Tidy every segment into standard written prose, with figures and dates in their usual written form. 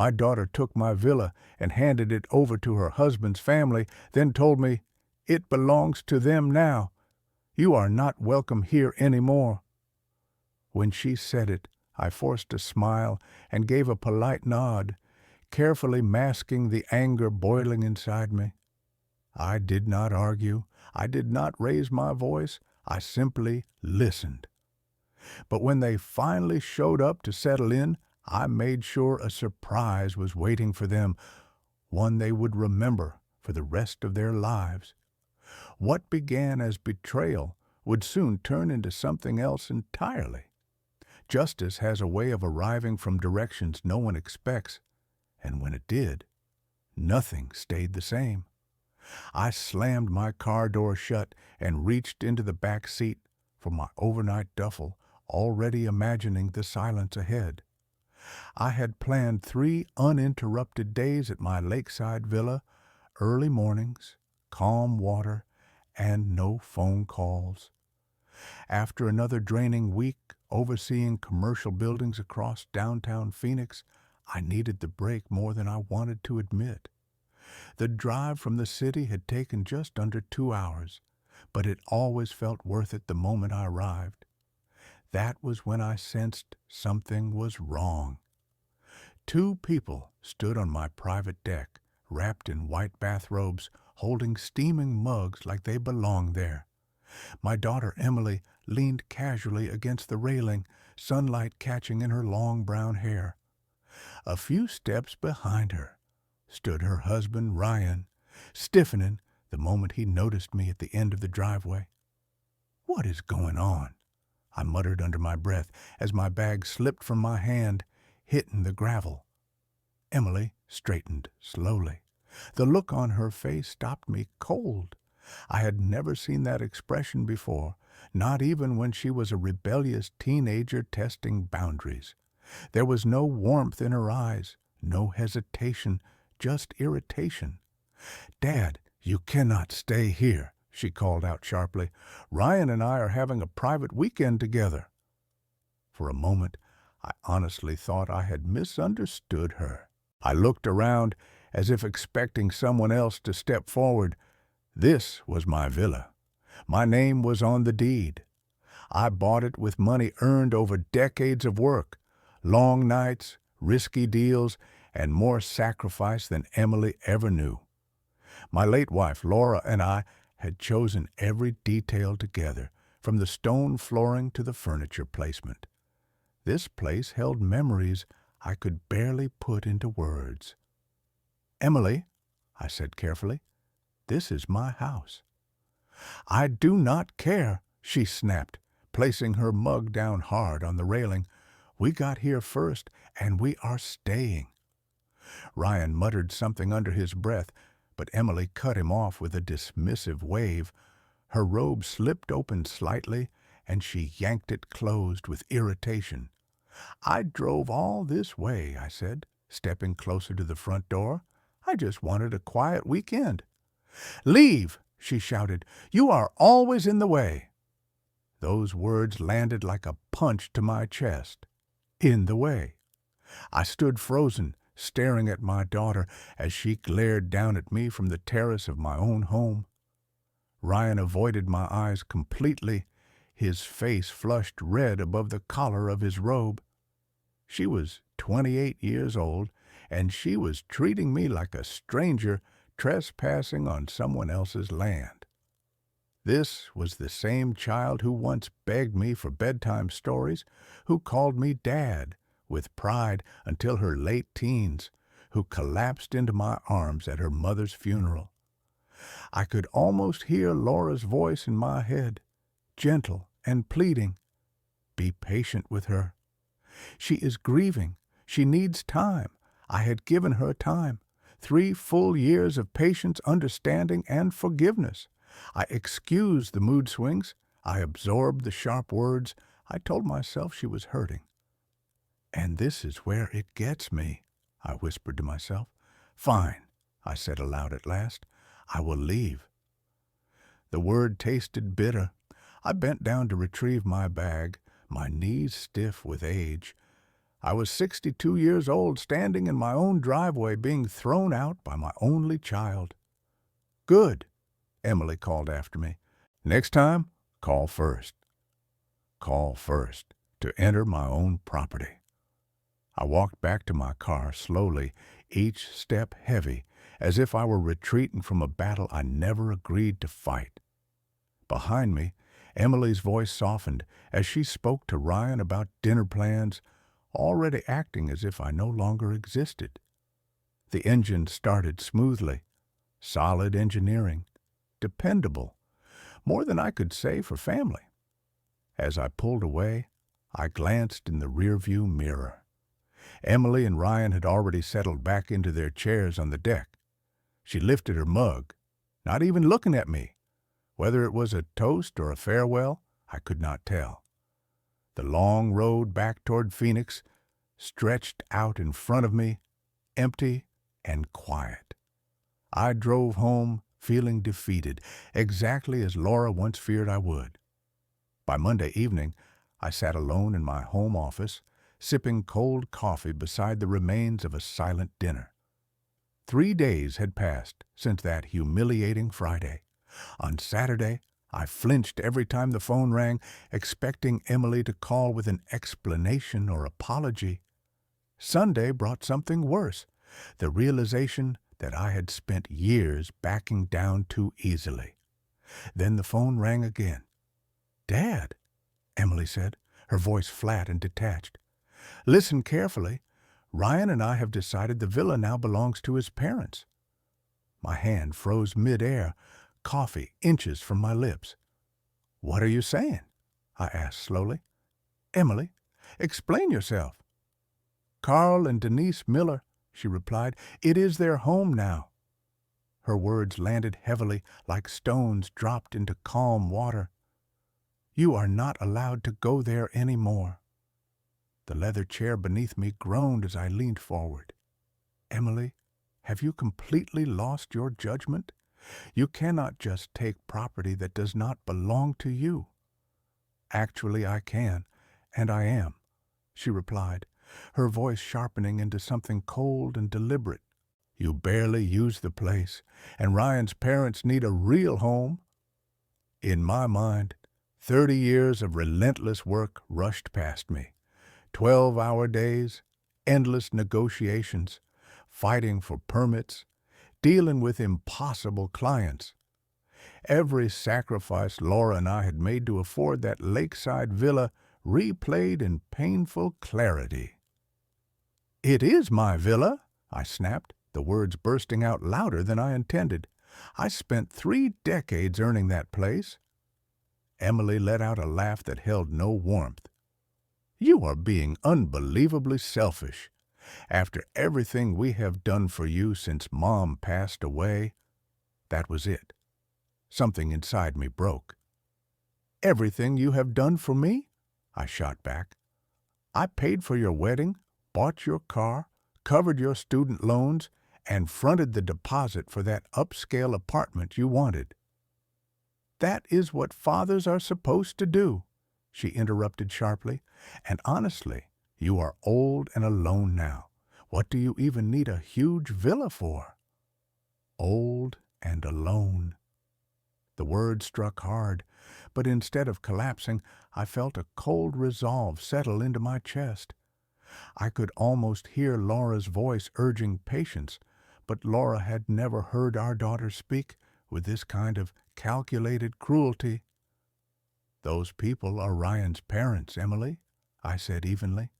My daughter took my villa and handed it over to her husband's family, then told me, "It belongs to them now. You are not welcome here anymore." When she said it, I forced a smile and gave a polite nod, carefully masking the anger boiling inside me. I did not argue. I did not raise my voice. I simply listened. But when they finally showed up to settle in, I made sure a surprise was waiting for them, one they would remember for the rest of their lives. What began as betrayal would soon turn into something else entirely. Justice has a way of arriving from directions no one expects, and when it did, nothing stayed the same. I slammed my car door shut and reached into the back seat for my overnight duffel, already imagining the silence ahead. I had planned 3 uninterrupted days at my lakeside villa, early mornings, calm water, and no phone calls. After another draining week overseeing commercial buildings across downtown Phoenix, I needed the break more than I wanted to admit. The drive from the city had taken just under 2 hours, but it always felt worth it the moment I arrived. That was when I sensed something was wrong. 2 people stood on my private deck, wrapped in white bathrobes, holding steaming mugs like they belonged there. My daughter Emily leaned casually against the railing, sunlight catching in her long brown hair. A few steps behind her stood her husband Ryan, stiffening the moment he noticed me at the end of the driveway. "What is going on?" I muttered under my breath as my bag slipped from my hand, hitting the gravel. Emily straightened slowly. The look on her face stopped me cold. I had never seen that expression before, not even when she was a rebellious teenager testing boundaries. There was no warmth in her eyes, no hesitation, just irritation. "Dad, you cannot stay here," she called out sharply. "Ryan and I are having a private weekend together." For a moment, I honestly thought I had misunderstood her. I looked around as if expecting someone else to step forward. This was my villa. My name was on the deed. I bought it with money earned over decades of work, long nights, risky deals, and more sacrifice than Emily ever knew. My late wife, Laura, and I had chosen every detail together, from the stone flooring to the furniture placement. This place held memories I could barely put into words. "Emily," I said carefully, "this is my house." "I do not care," she snapped, placing her mug down hard on the railing. "We got here first, and we are staying." Ryan muttered something under his breath, but Emily cut him off with a dismissive wave. Her robe slipped open slightly, and she yanked it closed with irritation. "I drove all this way," I said, stepping closer to the front door. "I just wanted a quiet weekend." "Leave!" she shouted. "You are always in the way." Those words landed like a punch to my chest. In the way. I stood frozen, staring at my daughter as she glared down at me from the terrace of my own home. Ryan avoided my eyes completely, his face flushed red above the collar of his robe. She was 28 years old, and she was treating me like a stranger trespassing on someone else's land. This was the same child who once begged me for bedtime stories, who called me Dad with pride until her late teens, who collapsed into my arms at her mother's funeral. I could almost hear Laura's voice in my head, gentle and pleading. "Be patient with her. She is grieving. She needs time." I had given her time. 3 full years of patience, understanding, and forgiveness. I excused the mood swings. I absorbed the sharp words. I told myself she was hurting. "And this is where it gets me," I whispered to myself. "Fine," I said aloud at last. "I will leave." The word tasted bitter. I bent down to retrieve my bag, my knees stiff with age. I was 62 years old, standing in my own driveway, being thrown out by my only child. Good, Emily called after me. Next time, call first. Call first to enter my own property. I walked back to my car slowly, each step heavy, as if I were retreating from a battle I never agreed to fight. Behind me, Emily's voice softened as she spoke to Ryan about dinner plans, already acting as if I no longer existed. The engine started smoothly. Solid engineering. Dependable. More than I could say for family. As I pulled away, I glanced in the rearview mirror. Emily and Ryan had already settled back into their chairs on the deck. She lifted her mug, not even looking at me. Whether it was a toast or a farewell, I could not tell. The long road back toward Phoenix stretched out in front of me, empty and quiet. I drove home feeling defeated, exactly as Laura once feared I would. By Monday evening, I sat alone in my home office, sipping cold coffee beside the remains of a silent dinner. 3 days had passed since that humiliating Friday. On Saturday, I flinched every time the phone rang, expecting Emily to call with an explanation or apology. Sunday brought something worse, the realization that I had spent years backing down too easily. Then the phone rang again. "Dad," Emily said, her voice flat and detached. "Listen carefully. Ryan and I have decided the villa now belongs to his parents." My hand froze mid-air, coffee inches from my lips. "What are you saying?" I asked slowly. "Emily, explain yourself." "Carl and Denise Miller," she replied. "It is their home now." Her words landed heavily like stones dropped into calm water. "You are not allowed to go there any more." The leather chair beneath me groaned as I leaned forward. "Emily, have you completely lost your judgment? You cannot just take property that does not belong to you." "Actually, I can, and I am," she replied, her voice sharpening into something cold and deliberate. "You barely use the place, and Ryan's parents need a real home." In my mind, 30 years of relentless work rushed past me. 12-hour days, endless negotiations, fighting for permits, dealing with impossible clients. Every sacrifice Laura and I had made to afford that lakeside villa replayed in painful clarity. "It is my villa," I snapped, the words bursting out louder than I intended. "I spent 3 decades earning that place." Emily let out a laugh that held no warmth. "You are being unbelievably selfish. After everything we have done for you since Mom passed away." That was it. Something inside me broke. "Everything you have done for me?" I shot back. "I paid for your wedding, bought your car, covered your student loans, and fronted the deposit for that upscale apartment you wanted." "That is what fathers are supposed to do," she interrupted sharply. "And honestly, you are old and alone now. What do you even need a huge villa for?" Old and alone. The word struck hard, but instead of collapsing, I felt a cold resolve settle into my chest. I could almost hear Laura's voice urging patience, but Laura had never heard our daughter speak with this kind of calculated cruelty. "Those people are Ryan's parents, Emily," I said evenly.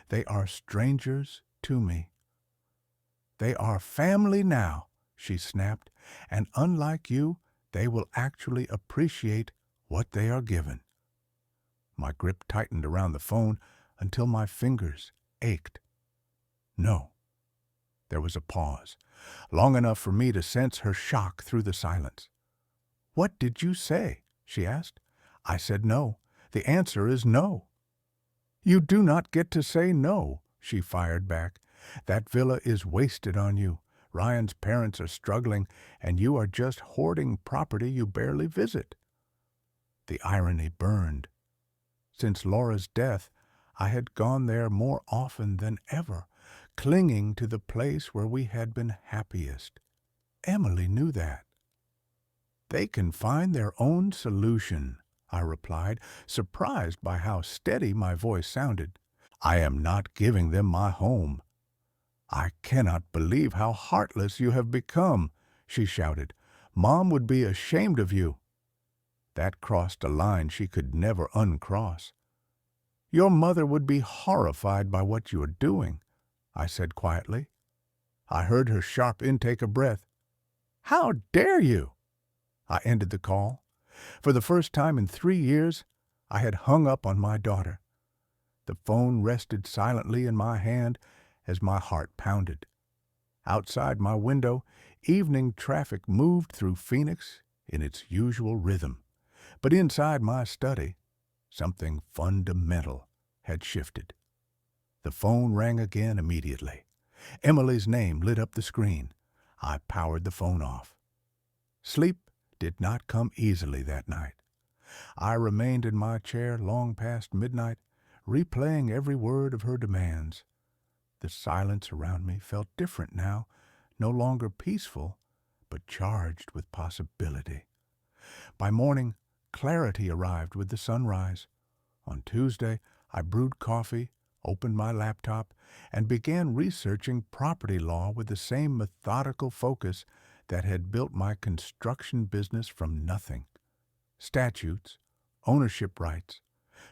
"They are strangers to me." "They are family now," she snapped, "and unlike you, they will actually appreciate what they are given." My grip tightened around the phone until my fingers ached. "No." There was a pause, long enough for me to sense her shock through the silence. "What did you say?" she asked. I said no. "The answer is no." "You do not get to say no," she fired back. "That villa is wasted on you. Ryan's parents are struggling, and you are just hoarding property you barely visit." The irony burned. Since Laura's death, I had gone there more often than ever, clinging to the place where we had been happiest. Emily knew that. They can find their own solution, I replied, surprised by how steady my voice sounded. I am not giving them my home. I cannot believe how heartless you have become, she shouted. Mom would be ashamed of you. That crossed a line she could never uncross. Your mother would be horrified by what you are doing, I said quietly. I heard her sharp intake of breath. How dare you? I ended the call. For the first time in 3 years, I had hung up on my daughter. The phone rested silently in my hand as my heart pounded. Outside my window, evening traffic moved through Phoenix in its usual rhythm. But inside my study, something fundamental had shifted. The phone rang again immediately. Emily's name lit up the screen. I powered the phone off. Sleep did not come easily that night. I remained in my chair long past midnight, replaying every word of her demands. The silence around me felt different now, no longer peaceful, but charged with possibility. By morning, clarity arrived with the sunrise. On Tuesday, I brewed coffee, opened my laptop, and began researching property law with the same methodical focus that had built my construction business from nothing. Statutes, ownership rights,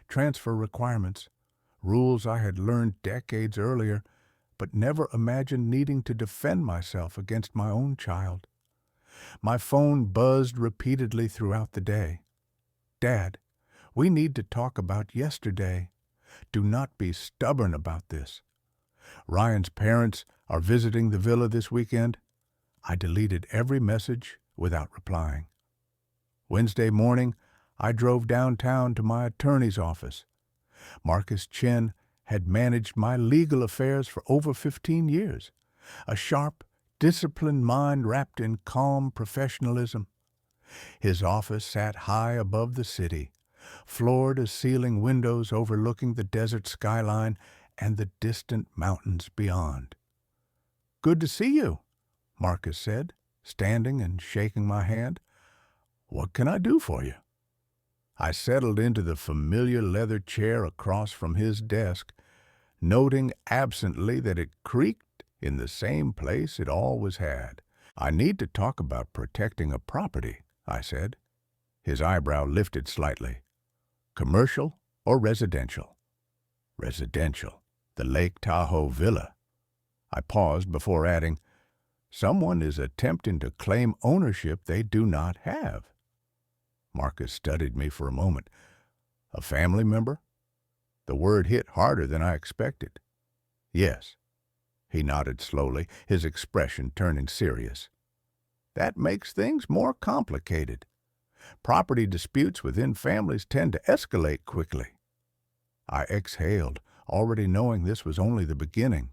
transfer requirements, rules I had learned decades earlier, but never imagined needing to defend myself against my own child. My phone buzzed repeatedly throughout the day. Dad, we need to talk about yesterday. Do not be stubborn about this. Ryan's parents are visiting the villa this weekend. I deleted every message without replying. Wednesday morning, I drove downtown to my attorney's office. Marcus Chen had managed my legal affairs for over 15 years, a sharp, disciplined mind wrapped in calm professionalism. His office sat high above the city, floor-to-ceiling windows overlooking the desert skyline and the distant mountains beyond. Good to see you, Marcus said, standing and shaking my hand. What can I do for you? I settled into the familiar leather chair across from his desk, noting absently that it creaked in the same place it always had. I need to talk about protecting a property, I said. His eyebrow lifted slightly. Commercial or residential? Residential. The Lake Tahoe Villa. I paused before adding, someone is attempting to claim ownership they do not have. Marcus studied me for a moment. A family member? The word hit harder than I expected. Yes. He nodded slowly, his expression turning serious. That makes things more complicated. Property disputes within families tend to escalate quickly. I exhaled, already knowing this was only the beginning.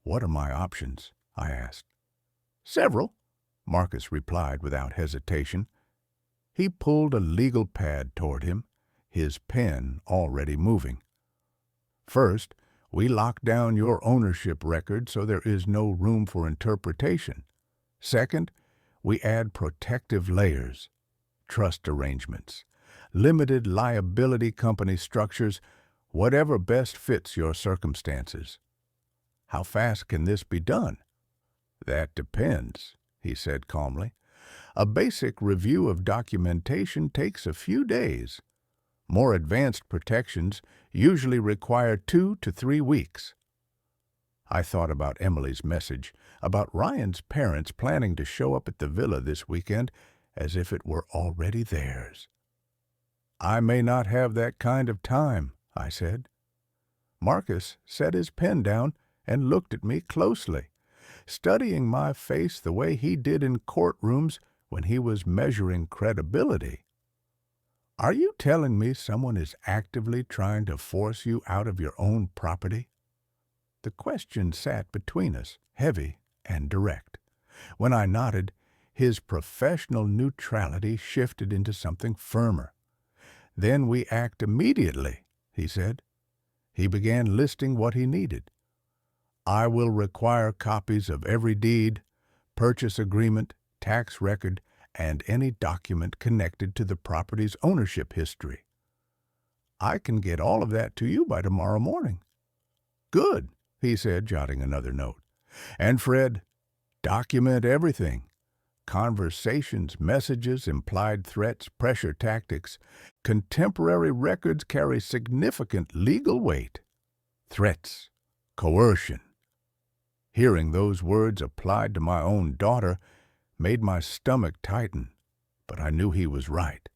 What are my options? I asked. Several, Marcus replied without hesitation. He pulled a legal pad toward him, his pen already moving. First, we lock down your ownership record so there is no room for interpretation. Second, we add protective layers, trust arrangements, limited liability company structures, whatever best fits your circumstances. How fast can this be done? That depends, he said calmly. A basic review of documentation takes a few days. More advanced protections usually require 2 to 3 weeks. I thought about Emily's message, about Ryan's parents planning to show up at the villa this weekend as if it were already theirs. I may not have that kind of time, I said. Marcus set his pen down and looked at me closely, studying my face the way he did in courtrooms when he was measuring credibility. Are you telling me someone is actively trying to force you out of your own property? The question sat between us, heavy and direct. When I nodded, his professional neutrality shifted into something firmer. Then we act immediately, he said. He began listing what he needed. I will require copies of every deed, purchase agreement, tax record, and any document connected to the property's ownership history. I can get all of that to you by tomorrow morning. Good, he said, jotting another note. And Fred, document everything. Conversations, messages, implied threats, pressure tactics. Contemporary records carry significant legal weight. Threats, coercion. Hearing those words applied to my own daughter made my stomach tighten, but I knew he was right.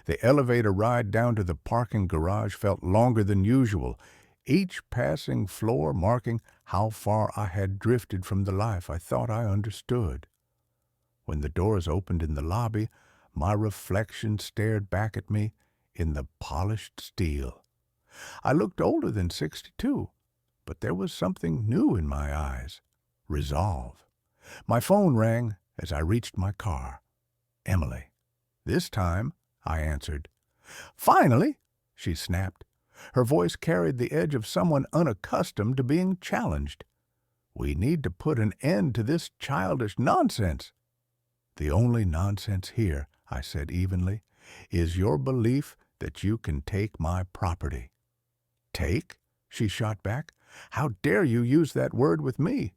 The elevator ride down to the parking garage felt longer than usual, each passing floor marking how far I had drifted from the life I thought I understood. When the doors opened in the lobby, my reflection stared back at me in the polished steel. I looked older than 62, but there was something new in my eyes. Resolve. My phone rang as I reached my car. Emily. This time, I answered. Finally, she snapped. Her voice carried the edge of someone unaccustomed to being challenged. We need to put an end to this childish nonsense. The only nonsense here, I said evenly, is your belief that you can take my property. Take? She shot back. How dare you use that word with me?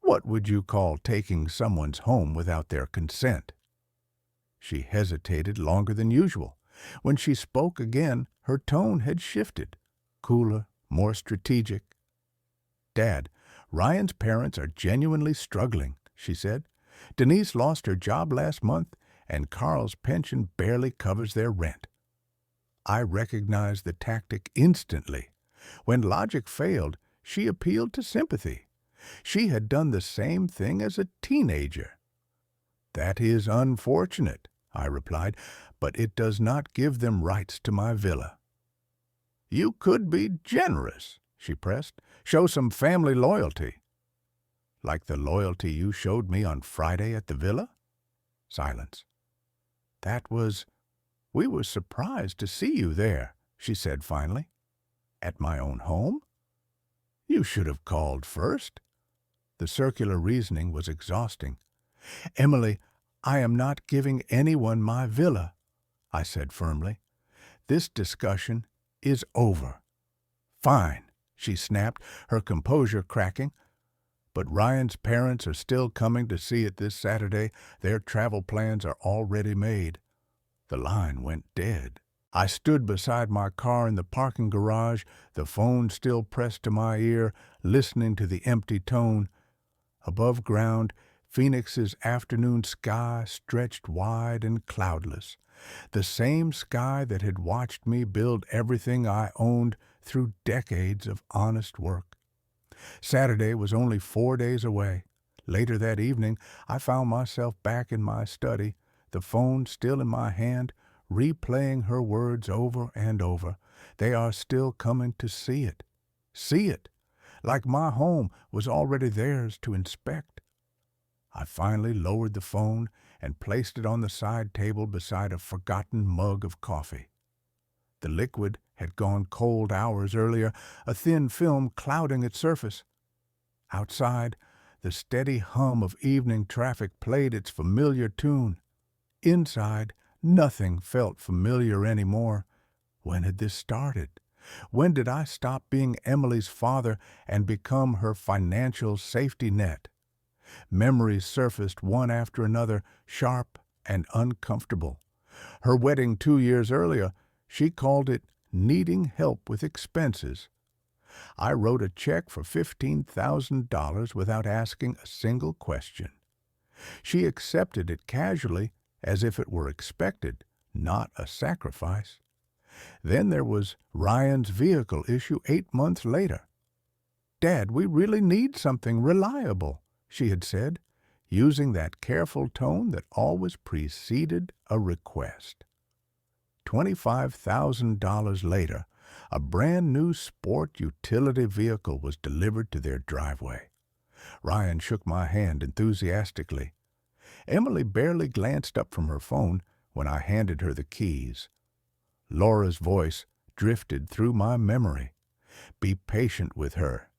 What would you call taking someone's home without their consent? She hesitated longer than usual. When she spoke again, her tone had shifted, cooler, more strategic. Dad, Ryan's parents are genuinely struggling, she said. Denise lost her job last month, and Carl's pension barely covers their rent. I recognized the tactic instantly. When logic failed, she appealed to sympathy. She had done the same thing as a teenager. That is unfortunate, I replied, but it does not give them rights to my villa. You could be generous, she pressed. Show some family loyalty. Like the loyalty you showed me on Friday at the villa? Silence. We were surprised to see you there, she said finally. At my own home? You should have called first. The circular reasoning was exhausting. Emily, I am not giving anyone my villa, I said firmly. This discussion is over. Fine, she snapped, her composure cracking. But Ryan's parents are still coming to see it this Saturday. Their travel plans are already made. The line went dead. I stood beside my car in the parking garage, the phone still pressed to my ear, listening to the empty tone. Above ground, Phoenix's afternoon sky stretched wide and cloudless, the same sky that had watched me build everything I owned through decades of honest work. Saturday was only 4 days away. Later that evening, I found myself back in my study, the phone still in my hand, replaying her words over and over. They are still coming to see it. See it, like my home was already theirs to inspect. I finally lowered the phone and placed it on the side table beside a forgotten mug of coffee. The liquid had gone cold hours earlier, a thin film clouding its surface. Outside, the steady hum of evening traffic played its familiar tune. Inside, nothing felt familiar anymore. When had this started? When did I stop being Emily's father and become her financial safety net? Memories surfaced one after another, sharp and uncomfortable. Her wedding 2 years earlier, she called it needing help with expenses. I wrote a check for $15,000 without asking a single question. She accepted it casually, as if it were expected, not a sacrifice. Then there was Ryan's vehicle issue 8 months later. Dad, we really need something reliable, she had said, using that careful tone that always preceded a request. $25,000 later, a brand-new sport utility vehicle was delivered to their driveway. Ryan shook my hand enthusiastically. Emily barely glanced up from her phone when I handed her the keys. Laura's voice drifted through my memory. Be patient with her.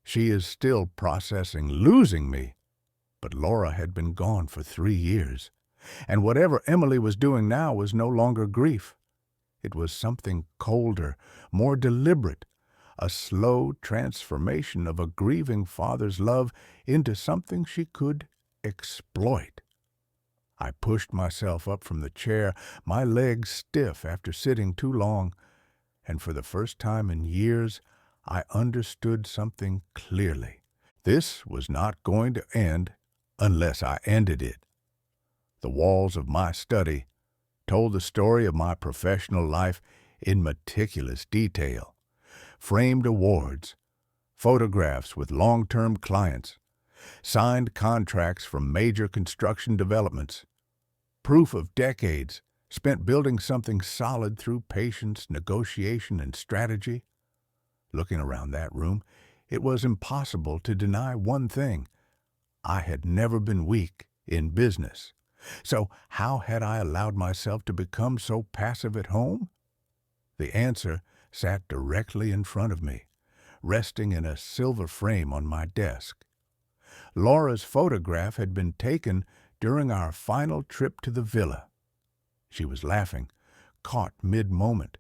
She is still processing losing me. But Laura had been gone for 3 years, and whatever Emily was doing now was no longer grief. It was something colder, more deliberate, a slow transformation of a grieving father's love into something she could exploit. I pushed myself up from the chair, my legs stiff after sitting too long, and for the first time in years, I understood something clearly. This was not going to end unless I ended it. The walls of my study told the story of my professional life in meticulous detail. Framed awards, photographs with long-term clients, signed contracts from major construction developments, proof of decades spent building something solid through patience, negotiation, and strategy. Looking around that room, it was impossible to deny one thing. I had never been weak in business. So how had I allowed myself to become so passive at home? The answer sat directly in front of me, resting in a silver frame on my desk. Laura's photograph had been taken during our final trip to the villa. She was laughing, caught mid-moment,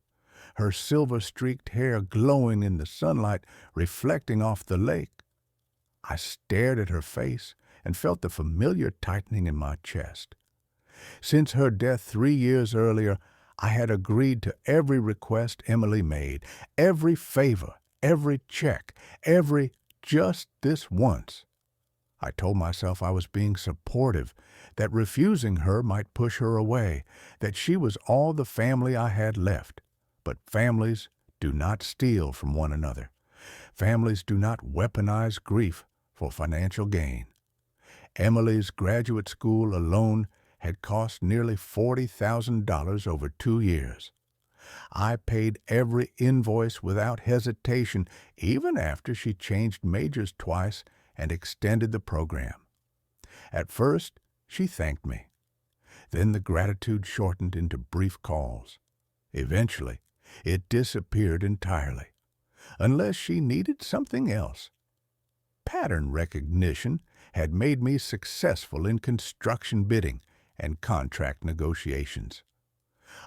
her silver-streaked hair glowing in the sunlight, reflecting off the lake. I stared at her face and felt the familiar tightening in my chest. Since her death 3 years earlier, I had agreed to every request Emily made, every favor, every check, every just this once. I told myself I was being supportive, that refusing her might push her away, that she was all the family I had left. But families do not steal from one another. Families do not weaponize grief for financial gain. Emily's graduate school alone had cost nearly $40,000 over 2 years. I paid every invoice without hesitation, even after she changed majors twice and extended the program. At first, she thanked me. Then the gratitude shortened into brief calls. Eventually, it disappeared entirely, unless she needed something else. Pattern recognition had made me successful in construction bidding and contract negotiations.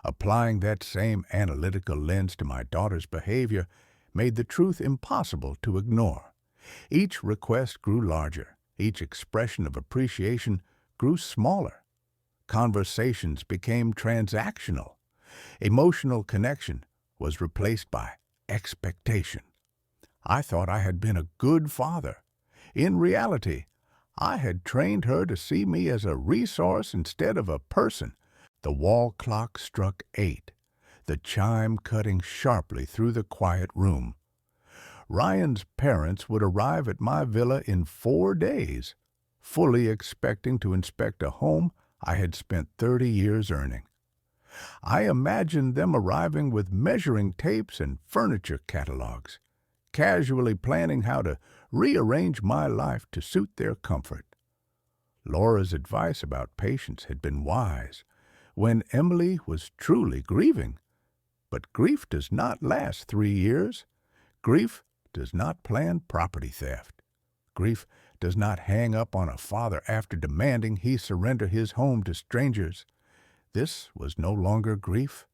Applying that same analytical lens to my daughter's behavior made the truth impossible to ignore. Each request grew larger. Each expression of appreciation grew smaller. Conversations became transactional. Emotional connection was replaced by expectation. I thought I had been a good father. In reality, I had trained her to see me as a resource instead of a person. The wall clock struck 8, the chime cutting sharply through the quiet room. Ryan's parents would arrive at my villa in 4 days, fully expecting to inspect a home I had spent 30 years earning. I imagined them arriving with measuring tapes and furniture catalogs, casually planning how to rearrange my life to suit their comfort. Laura's advice about patience had been wise when Emily was truly grieving. But grief does not last 3 years. Grief does not plan property theft. Grief does not hang up on a father after demanding he surrender his home to strangers. This was no longer grief.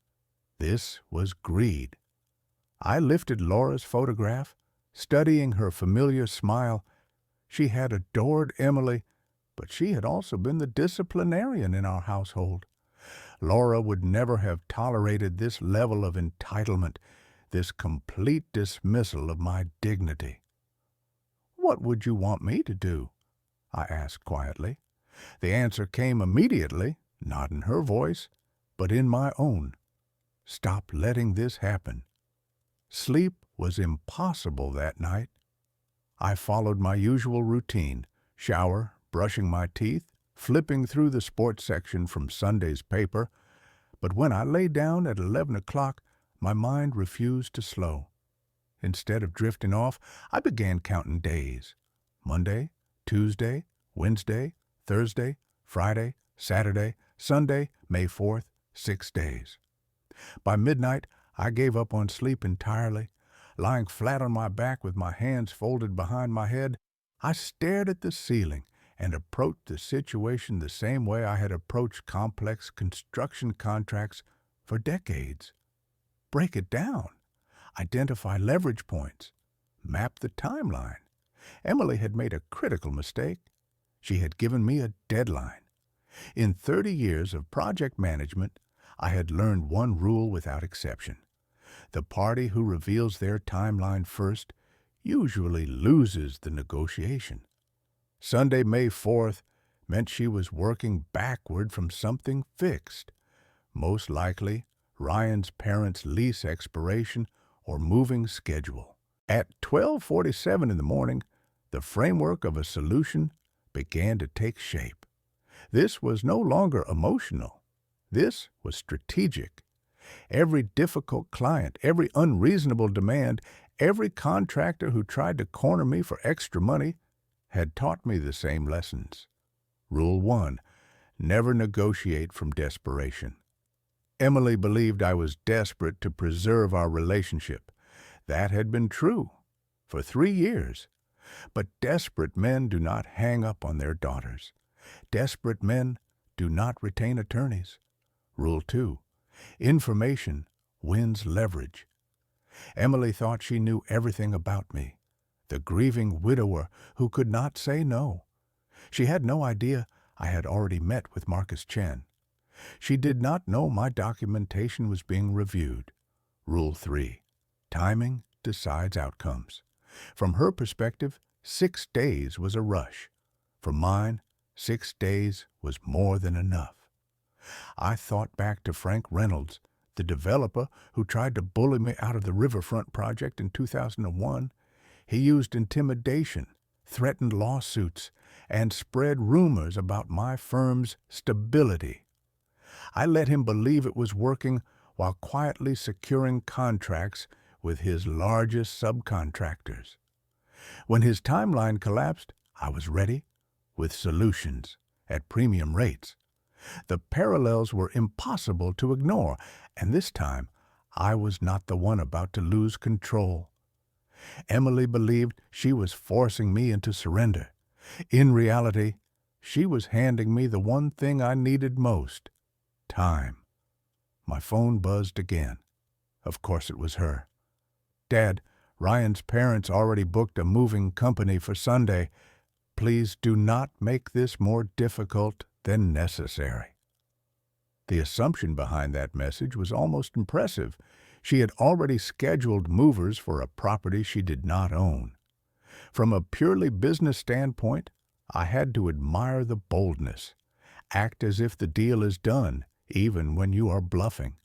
This was greed. I lifted Laura's photograph, studying her familiar smile. She had adored Emily, but she had also been the disciplinarian in our household. Laura would never have tolerated this level of entitlement, this complete dismissal of my dignity. "What would you want me to do?" I asked quietly. The answer came immediately, not in her voice, but in my own. Stop letting this happen. Sleep was impossible that night. I followed my usual routine: shower, brushing my teeth, flipping through the sports section from Sunday's paper. But when I lay down at 11 o'clock, my mind refused to slow. Instead of drifting off, I began counting days. Monday, Tuesday, Wednesday, Thursday, Friday, Saturday, Sunday, May 4th, 6 days. By midnight, I gave up on sleep entirely. Lying flat on my back with my hands folded behind my head, I stared at the ceiling and approached the situation the same way I had approached complex construction contracts for decades. Break it down, identify leverage points, map the timeline. Emily had made a critical mistake. She had given me a deadline. In 30 years of project management, I had learned one rule without exception. The party who reveals their timeline first usually loses the negotiation. Sunday, May 4th, meant she was working backward from something fixed, most likely Ryan's parents' lease expiration or moving schedule. At 12:47 in the morning, the framework of a solution began to take shape. This was no longer emotional. This was strategic. Every difficult client, every unreasonable demand, every contractor who tried to corner me for extra money had taught me the same lessons. Rule 1. Never negotiate from desperation. Emily believed I was desperate to preserve our relationship. That had been true for 3 years. But desperate men do not hang up on their daughters. Desperate men do not retain attorneys. Rule 2. Information wins leverage. Emily thought she knew everything about me, the grieving widower who could not say no. She had no idea I had already met with Marcus Chen. She did not know my documentation was being reviewed. Rule 3. Timing decides outcomes. From her perspective, 6 days was a rush. From mine, 6 days was more than enough. I thought back to Frank Reynolds, the developer who tried to bully me out of the Riverfront project in 2001. He used intimidation, threatened lawsuits, and spread rumors about my firm's stability. I let him believe it was working while quietly securing contracts with his largest subcontractors. When his timeline collapsed, I was ready with solutions at premium rates. The parallels were impossible to ignore, and this time I was not the one about to lose control. Emily believed she was forcing me into surrender. In reality, she was handing me the one thing I needed most: time. My phone buzzed again. Of course it was her. "Dad, Ryan's parents already booked a moving company for Sunday. Please do not make this more difficult than necessary." The assumption behind that message was almost impressive. She had already scheduled movers for a property she did not own. From a purely business standpoint, I had to admire the boldness. Act as if the deal is done, even when you are bluffing.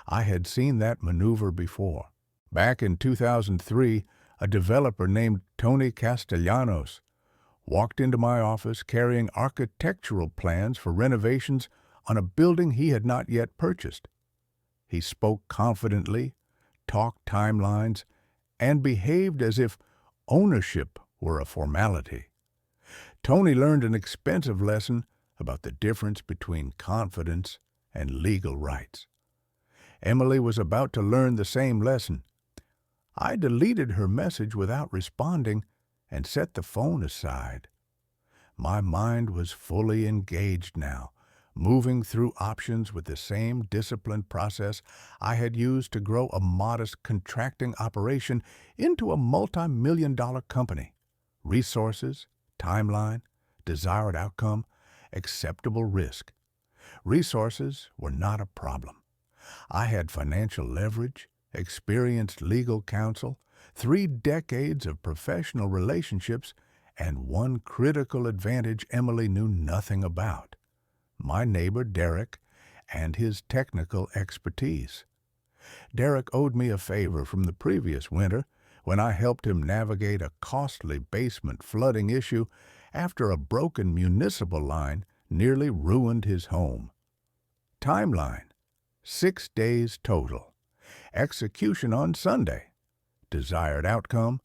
I had seen that maneuver before. Back in 2003, a developer named Tony Castellanos walked into my office carrying architectural plans for renovations on a building he had not yet purchased. He spoke confidently, talked timelines, and behaved as if ownership were a formality. Tony learned an expensive lesson about the difference between confidence and legal rights. Emily was about to learn the same lesson. I deleted her message without responding and set the phone aside. My mind was fully engaged now, moving through options with the same disciplined process I had used to grow a modest contracting operation into a multi-million-dollar company. Resources, timeline, desired outcome, acceptable risk. Resources were not a problem. I had financial leverage, experienced legal counsel, 3 decades of professional relationships, and one critical advantage Emily knew nothing about: my neighbor Derek and his technical expertise. Derek owed me a favor from the previous winter when I helped him navigate a costly basement flooding issue after a broken municipal line nearly ruined his home. Timeline: 6 days total. Execution on Sunday. Desired outcome: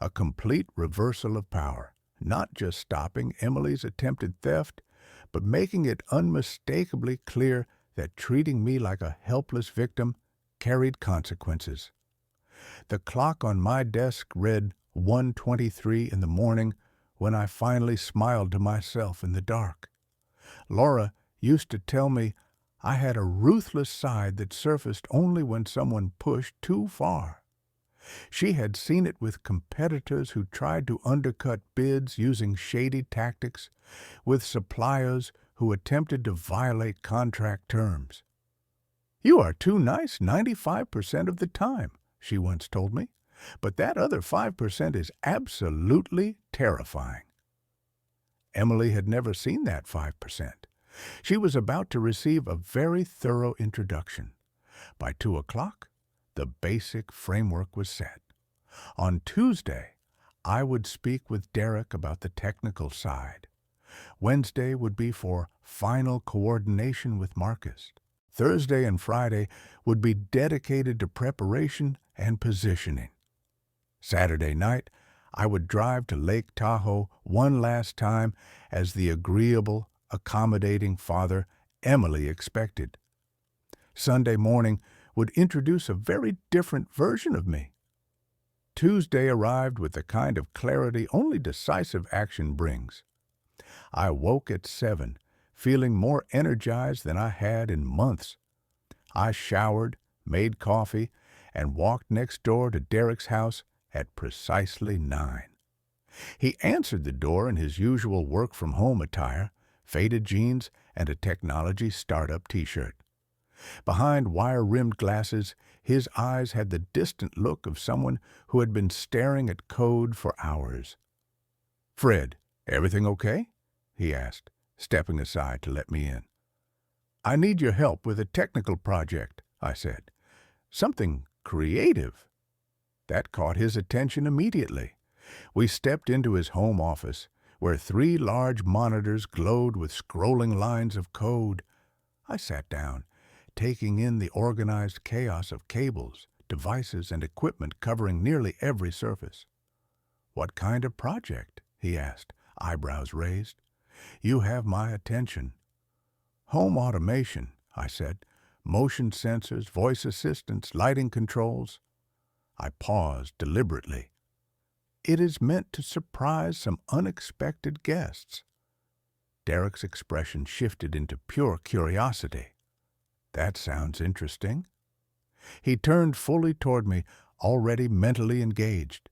a complete reversal of power, not just stopping Emily's attempted theft, but making it unmistakably clear that treating me like a helpless victim carried consequences. The clock on my desk read 1:23 in the morning when I finally smiled to myself in the dark. Laura used to tell me I had a ruthless side that surfaced only when someone pushed too far. She had seen it with competitors who tried to undercut bids using shady tactics, with suppliers who attempted to violate contract terms. "You are too nice 95% of the time," she once told me, "but that other 5% is absolutely terrifying." Emily had never seen that 5%. She was about to receive a very thorough introduction. By 2 o'clock, the basic framework was set. On Tuesday, I would speak with Derek about the technical side. Wednesday would be for final coordination with Marcus. Thursday and Friday would be dedicated to preparation and positioning. Saturday night, I would drive to Lake Tahoe one last time as the agreeable, accommodating father Emily expected. Sunday morning would introduce a very different version of me. Tuesday arrived with the kind of clarity only decisive action brings. I woke at 7, feeling more energized than I had in months. I showered, made coffee, and walked next door to Derek's house at precisely 9. He answered the door in his usual work-from-home attire, faded jeans, and a technology startup t-shirt. Behind wire-rimmed glasses, his eyes had the distant look of someone who had been staring at code for hours. "Fred, everything okay?" he asked, stepping aside to let me in. "I need your help with a technical project," I said. "Something creative." That caught his attention immediately. We stepped into his home office, where 3 large monitors glowed with scrolling lines of code. I sat down, taking in the organized chaos of cables, devices, and equipment covering nearly every surface. "What kind of project?" he asked, eyebrows raised. "You have my attention." "Home automation," I said. "Motion sensors, voice assistants, lighting controls." I paused deliberately. "It is meant to surprise some unexpected guests." Derek's expression shifted into pure curiosity. "That sounds interesting." He turned fully toward me, already mentally engaged.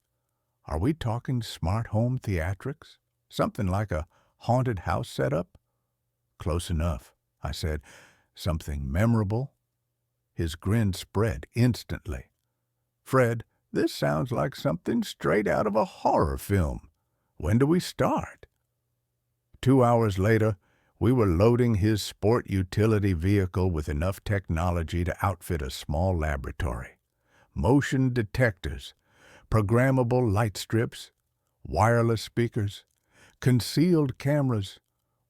"Are we talking smart home theatrics? Something like a haunted house setup?" "Close enough," I said. "Something memorable?" His grin spread instantly. "Fred, this sounds like something straight out of a horror film. When do we start?" 2 hours later, we were loading his sport utility vehicle with enough technology to outfit a small laboratory. Motion detectors, programmable light strips, wireless speakers, concealed cameras,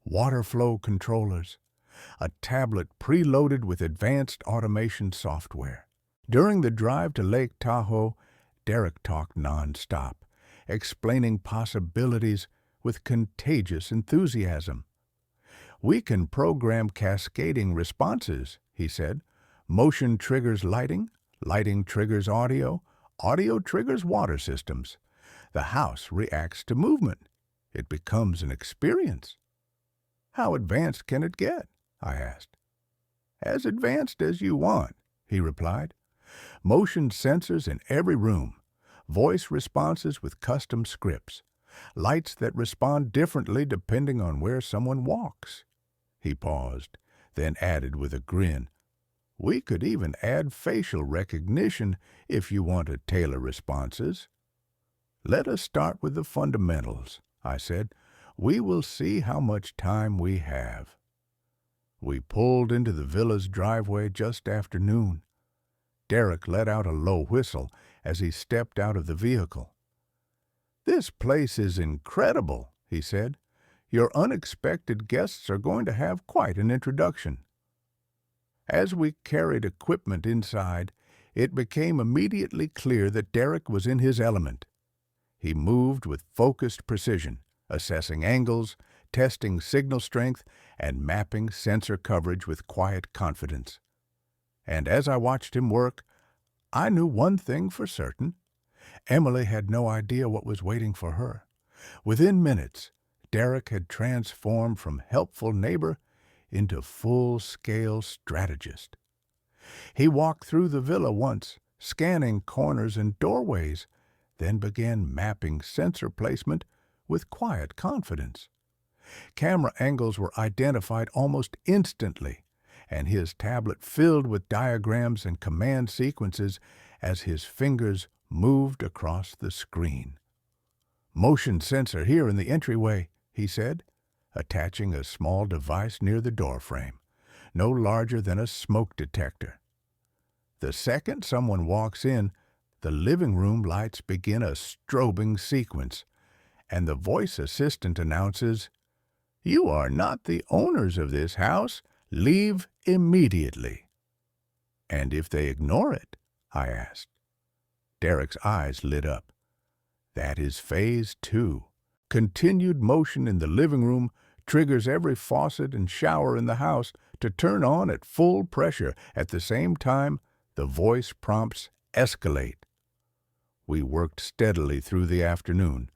water flow controllers, a tablet preloaded with advanced automation software. During the drive to Lake Tahoe, Derek talked nonstop, explaining possibilities with contagious enthusiasm. "We can program cascading responses," he said. "Motion triggers lighting, lighting triggers audio, audio triggers water systems. The house reacts to movement. It becomes an experience." "How advanced can it get?" I asked. "As advanced as you want," he replied. "Motion sensors in every room, voice responses with custom scripts, lights that respond differently depending on where someone walks." He paused, then added with a grin, "We could even add facial recognition if you want to tailor responses." "Let us start with the fundamentals," I said. "We will see how much time we have." We pulled into the villa's driveway just after noon. Derek let out a low whistle as he stepped out of the vehicle. "This place is incredible," he said. "Your unexpected guests are going to have quite an introduction." As we carried equipment inside, it became immediately clear that Derek was in his element. He moved with focused precision, assessing angles, testing signal strength, and mapping sensor coverage with quiet confidence. And as I watched him work, I knew one thing for certain. Emily had no idea what was waiting for her. Within minutes, Derek had transformed from helpful neighbor into full-scale strategist. He walked through the villa once, scanning corners and doorways, then began mapping sensor placement with quiet confidence. Camera angles were identified almost instantly, and his tablet filled with diagrams and command sequences as his fingers moved across the screen. "Motion sensor here in the entryway," he said, attaching a small device near the doorframe, no larger than a smoke detector. The second someone walks in, the living room lights begin a strobing sequence, and the voice assistant announces, "You are not the owners of this house. Leave immediately." "And if they ignore it?" I asked. Derek's eyes lit up. "That is phase 2. Continued motion in the living room triggers every faucet and shower in the house to turn on at full pressure. At the same time, the voice prompts escalate." We worked steadily through the afternoon.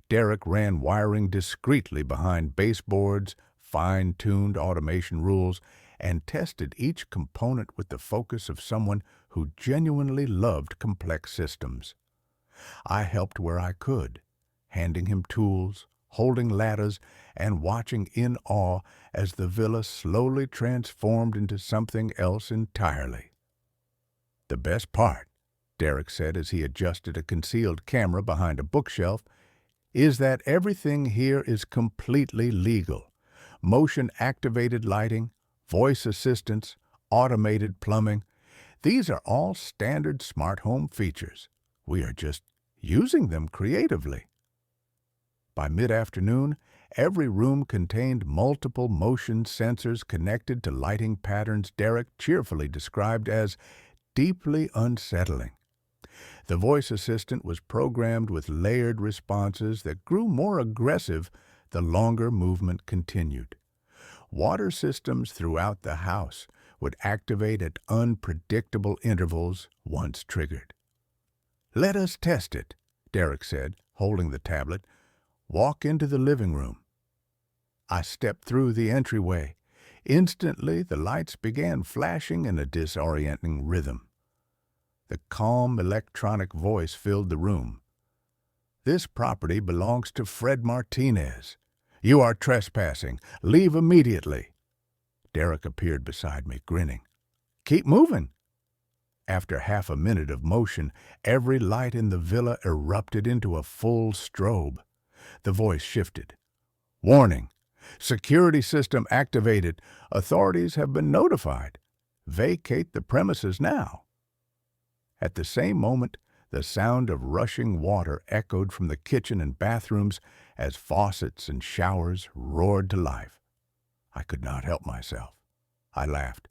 Derek ran wiring discreetly behind baseboards, fine-tuned automation rules, and tested each component with the focus of someone who genuinely loved complex systems. I helped where I could, handing him tools, holding ladders, and watching in awe as the villa slowly transformed into something else entirely. "The best part," Derek said as he adjusted a concealed camera behind a bookshelf, "is that everything here is completely legal. Motion-activated lighting, voice assistance, automated plumbing. These are all standard smart home features. We are just using them creatively." By mid-afternoon, every room contained multiple motion sensors connected to lighting patterns Derek cheerfully described as deeply unsettling. The voice assistant was programmed with layered responses that grew more aggressive the longer movement continued. Water systems throughout the house would activate at unpredictable intervals once triggered. "Let us test it," Derek said, holding the tablet. "Walk into the living room." I stepped through the entryway. Instantly, the lights began flashing in a disorienting rhythm. The calm electronic voice filled the room. "This property belongs to Fred Martinez. You are trespassing. Leave immediately." Derek appeared beside me, grinning. "Keep moving." After half a minute of motion, every light in the villa erupted into a full strobe. The voice shifted. "Warning! Security system activated. Authorities have been notified. Vacate the premises now." At the same moment, the sound of rushing water echoed from the kitchen and bathrooms as faucets and showers roared to life. I could not help myself. I laughed.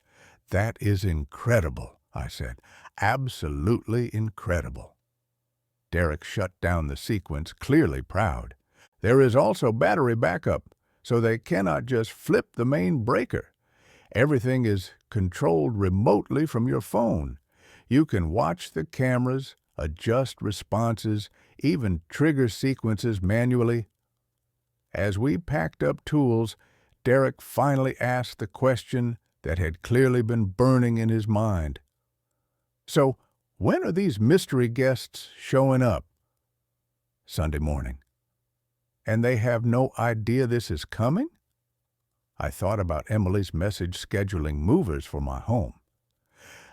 "That is incredible," I said. "Absolutely incredible." Derek shut down the sequence, clearly proud. "There is also battery backup, so they cannot just flip the main breaker. Everything is controlled remotely from your phone. You can watch the cameras, adjust responses, even trigger sequences manually." As we packed up tools, Derek finally asked the question that had clearly been burning in his mind. "So, when are these mystery guests showing up?" "Sunday morning." "And they have no idea this is coming?" I thought about Emily's message scheduling movers for my home.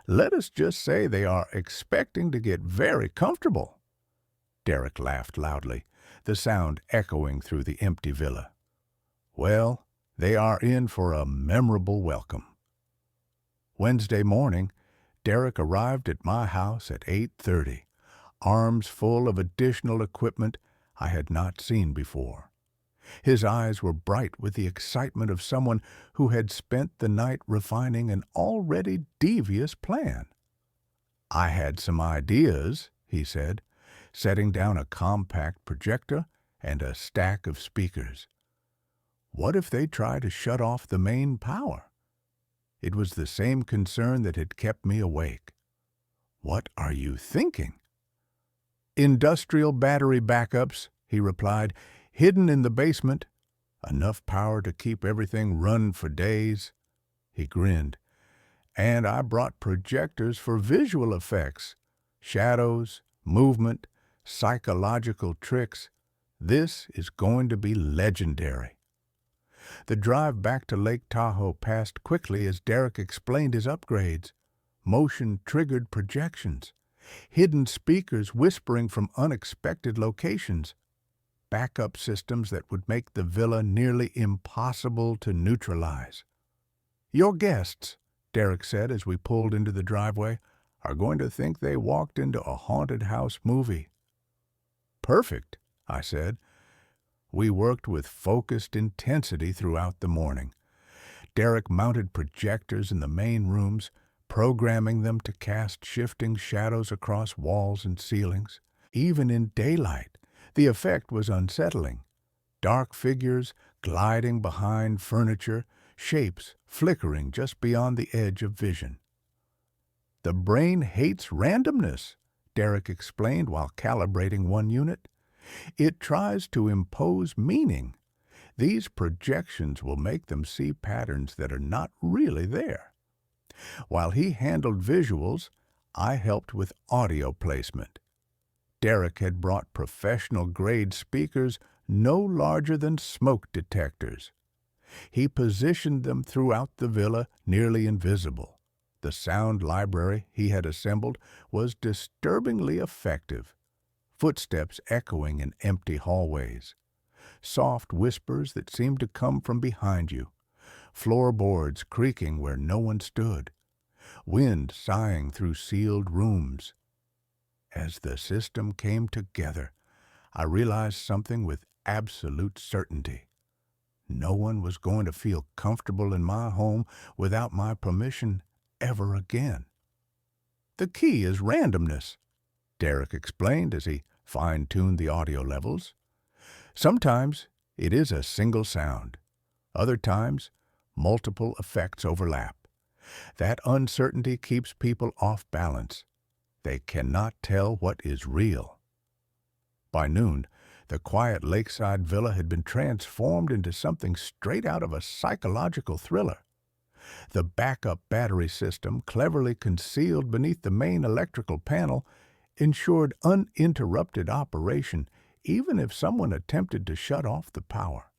"Let us just say they are expecting to get very comfortable." Derek laughed loudly, the sound echoing through the empty villa. "Well, they are in for a memorable welcome." Wednesday morning, Derek arrived at my house at 8:30, arms full of additional equipment I had not seen before. His eyes were bright with the excitement of someone who had spent the night refining an already devious plan. "I had some ideas," he said, setting down a compact projector and a stack of speakers. "What if they try to shut off the main power?" It was the same concern that had kept me awake. "What are you thinking?" "Industrial battery backups," he replied, "hidden in the basement. Enough power to keep everything run for days." He grinned. "And I brought projectors for visual effects. Shadows, movement, psychological tricks. This is going to be legendary." The drive back to Lake Tahoe passed quickly as Derek explained his upgrades. Motion-triggered projections, hidden speakers whispering from unexpected locations, backup systems that would make the villa nearly impossible to neutralize. "Your guests," Derek said as we pulled into the driveway, "are going to think they walked into a haunted house movie." "Perfect," I said. We worked with focused intensity throughout the morning. Derek mounted projectors in the main rooms, programming them to cast shifting shadows across walls and ceilings. Even in daylight, the effect was unsettling. Dark figures gliding behind furniture, shapes flickering just beyond the edge of vision. "The brain hates randomness," Derek explained while calibrating one unit. "It tries to impose meaning. These projections will make them see patterns that are not really there." While he handled visuals, I helped with audio placement. Derek had brought professional-grade speakers no larger than smoke detectors. He positioned them throughout the villa, nearly invisible. The sound library he had assembled was disturbingly effective. Footsteps echoing in empty hallways. Soft whispers that seemed to come from behind you. Floorboards creaking where no one stood. Wind sighing through sealed rooms. As the system came together, I realized something with absolute certainty. No one was going to feel comfortable in my home without my permission ever again. "The key is randomness," Derek explained as he fine-tuned the audio levels. "Sometimes it is a single sound. Other times, multiple effects overlap. That uncertainty keeps people off balance. They cannot tell what is real." By noon, the quiet lakeside villa had been transformed into something straight out of a psychological thriller. The backup battery system, cleverly concealed beneath the main electrical panel, ensured uninterrupted operation even if someone attempted to shut off the power.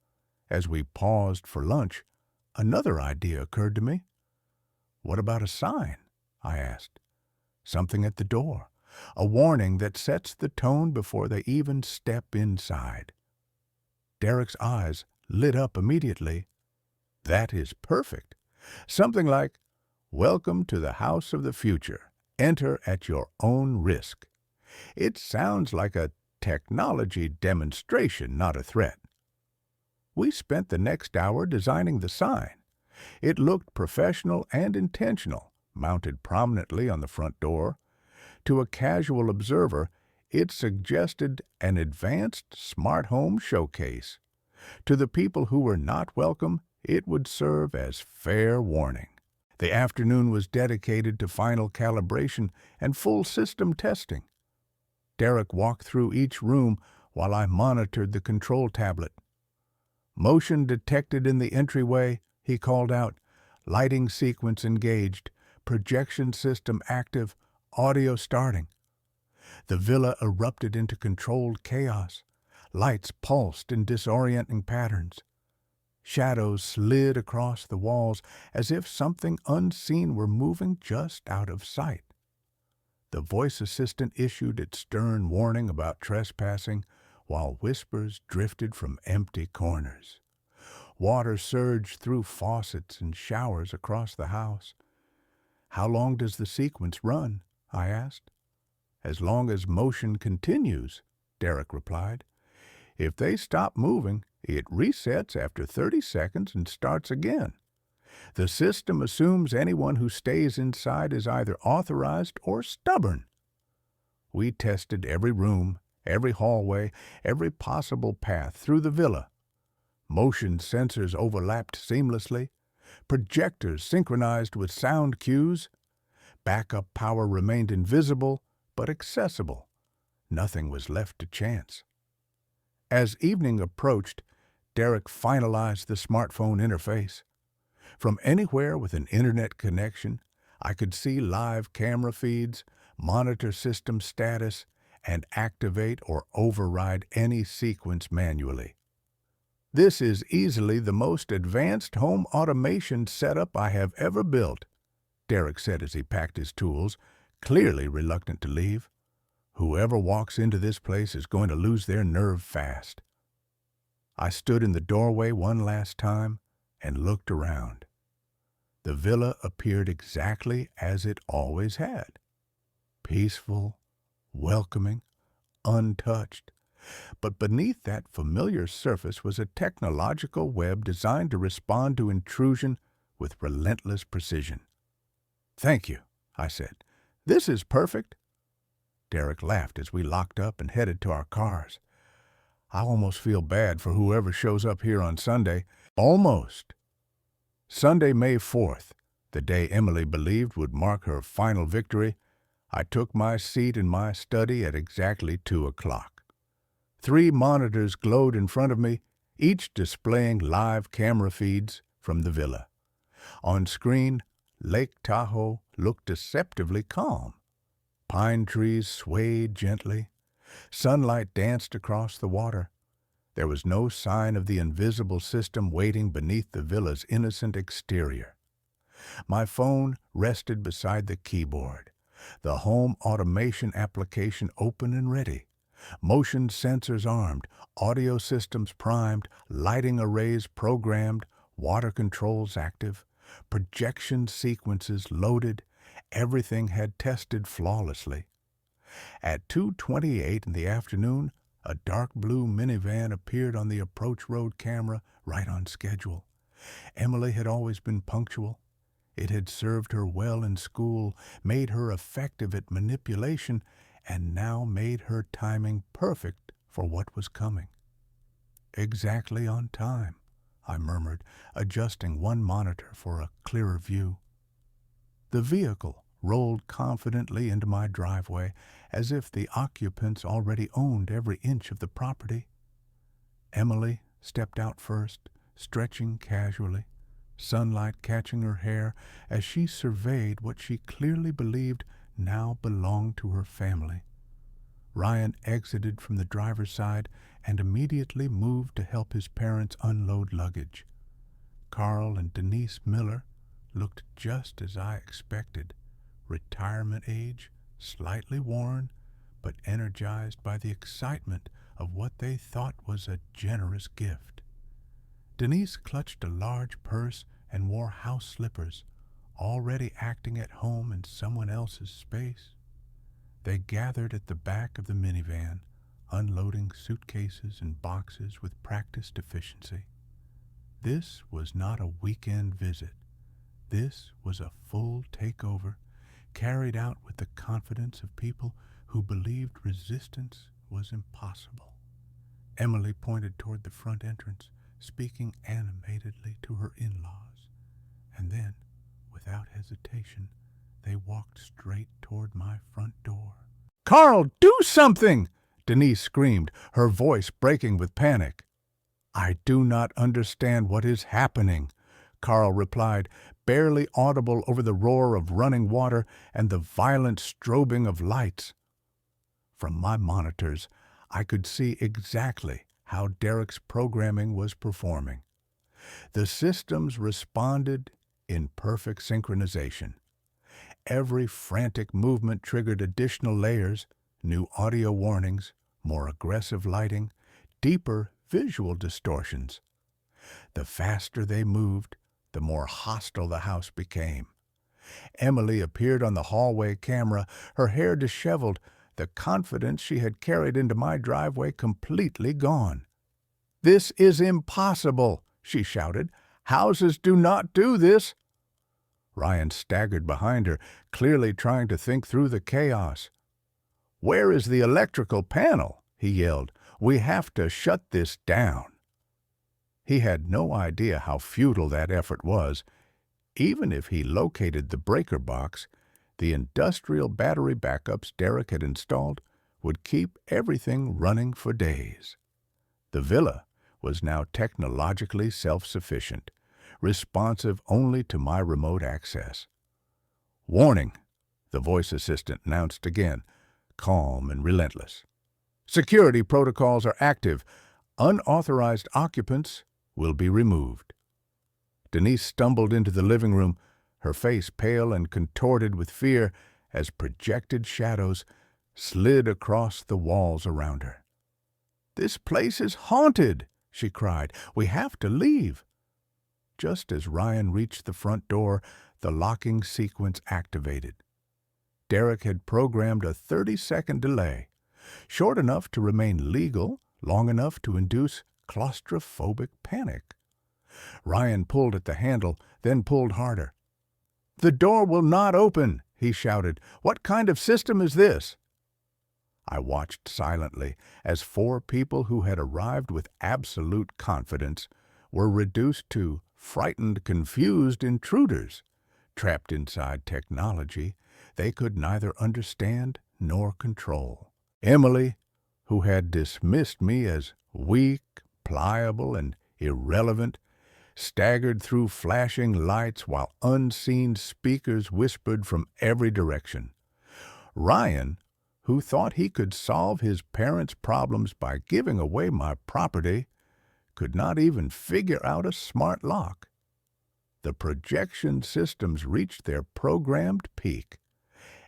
As we paused for lunch, another idea occurred to me. "What about a sign?" I asked. "Something at the door, a warning that sets the tone before they even step inside." Derek's eyes lit up immediately. "That is perfect. Something like, 'Welcome to the house of the future. Enter at your own risk.' It sounds like a technology demonstration, not a threat." We spent the next hour designing the sign. It looked professional and intentional, mounted prominently on the front door. To a casual observer, it suggested an advanced smart home showcase. To the people who were not welcome, it would serve as fair warning. The afternoon was dedicated to final calibration and full system testing. Derek walked through each room while I monitored the control tablet. "Motion detected in the entryway," he called out. "Lighting sequence engaged. Projection system active. Audio starting." The villa erupted into controlled chaos. Lights pulsed in disorienting patterns. Shadows slid across the walls as if something unseen were moving just out of sight. The voice assistant issued its stern warning about trespassing, while whispers drifted from empty corners. Water surged through faucets and showers across the house. "How long does the sequence run?" I asked. "As long as motion continues," Derek replied. "If they stop moving, it resets after 30 seconds and starts again. The system assumes anyone who stays inside is either authorized or stubborn." We tested every room, every hallway, every possible path through the villa. Motion sensors overlapped seamlessly. Projectors synchronized with sound cues. Backup power remained invisible but accessible. Nothing was left to chance. As evening approached, Derek finalized the smartphone interface. From anywhere with an internet connection, I could see live camera feeds, monitor system status, and activate or override any sequence manually. This is easily the most advanced home automation setup I have ever built, Derek said as he packed his tools, clearly reluctant to leave. Whoever walks into this place is going to lose their nerve fast. I stood in the doorway one last time and looked around. The villa appeared exactly as it always had. Peaceful, welcoming, untouched. But beneath that familiar surface was a technological web designed to respond to intrusion with relentless precision. "Thank you," I said. "This is perfect." Derek laughed as we locked up and headed to our cars. "I almost feel bad for whoever shows up here on Sunday." Almost. Sunday, May 4th, the day Emily believed would mark her final victory, I took my seat in my study at exactly 2 o'clock. 3 monitors glowed in front of me, each displaying live camera feeds from the villa. On screen, Lake Tahoe looked deceptively calm. Pine trees swayed gently. Sunlight danced across the water. There was no sign of the invisible system waiting beneath the villa's innocent exterior. My phone rested beside the keyboard, the home automation application open and ready, motion sensors armed, audio systems primed, lighting arrays programmed, water controls active, projection sequences loaded. Everything had tested flawlessly. At 2:28 in the afternoon, a dark blue minivan appeared on the approach road camera right on schedule. Emily had always been punctual. It had served her well in school, made her effective at manipulation, and now made her timing perfect for what was coming. "Exactly on time," I murmured, adjusting one monitor for a clearer view. The vehicle rolled confidently into my driveway as if the occupants already owned every inch of the property. Emily stepped out first, stretching casually, sunlight catching her hair as she surveyed what she clearly believed now belonged to her family. Ryan exited from the driver's side and immediately moved to help his parents unload luggage. Carl and Denise Miller looked just as I expected. Retirement age, slightly worn, but energized by the excitement of what they thought was a generous gift. Denise clutched a large purse and wore house slippers, already acting at home in someone else's space. They gathered at the back of the minivan, unloading suitcases and boxes with practiced efficiency. This was not a weekend visit. This was a full takeover, carried out with the confidence of people who believed resistance was impossible. Emily pointed toward the front entrance, speaking animatedly to her in-laws, and then, without hesitation, they walked straight toward my front door. "Carl, do something!" Denise screamed, her voice breaking with panic. "I do not understand what is happening," Carl replied, barely audible over the roar of running water and the violent strobing of lights. From my monitors, I could see exactly how Derek's programming was performing. The systems responded in perfect synchronization. Every frantic movement triggered additional layers, new audio warnings, more aggressive lighting, deeper visual distortions. The faster they moved, the more hostile the house became. Emily appeared on the hallway camera, her hair disheveled, the confidence she had carried into my driveway completely gone. "This is impossible," she shouted. "Houses do not do this." Ryan staggered behind her, clearly trying to think through the chaos. "Where is the electrical panel?" he yelled. "We have to shut this down." He had no idea how futile that effort was. Even if he located the breaker box, The industrial battery backups Derek had installed would keep everything running for days. The villa was now technologically self-sufficient, responsive only to my remote access. "Warning," the voice assistant announced again, calm and relentless. "Security protocols are active. Unauthorized occupants will be removed." Denise stumbled into the living room, her face pale and contorted with fear as projected shadows slid across the walls around her. "This place is haunted," she cried. "We have to leave." Just as Ryan reached the front door, the locking sequence activated. Derek had programmed a 30-second delay, short enough to remain legal, long enough to induce claustrophobic panic. Ryan pulled at the handle, then pulled harder. "The door will not open," he shouted. "What kind of system is this?" I watched silently as 4 people who had arrived with absolute confidence were reduced to frightened, confused intruders, trapped inside technology they could neither understand nor control. Emily, who had dismissed me as weak, pliable, and irrelevant, staggered through flashing lights while unseen speakers whispered from every direction. Ryan, who thought he could solve his parents' problems by giving away my property, could not even figure out a smart lock. The projection systems reached their programmed peak,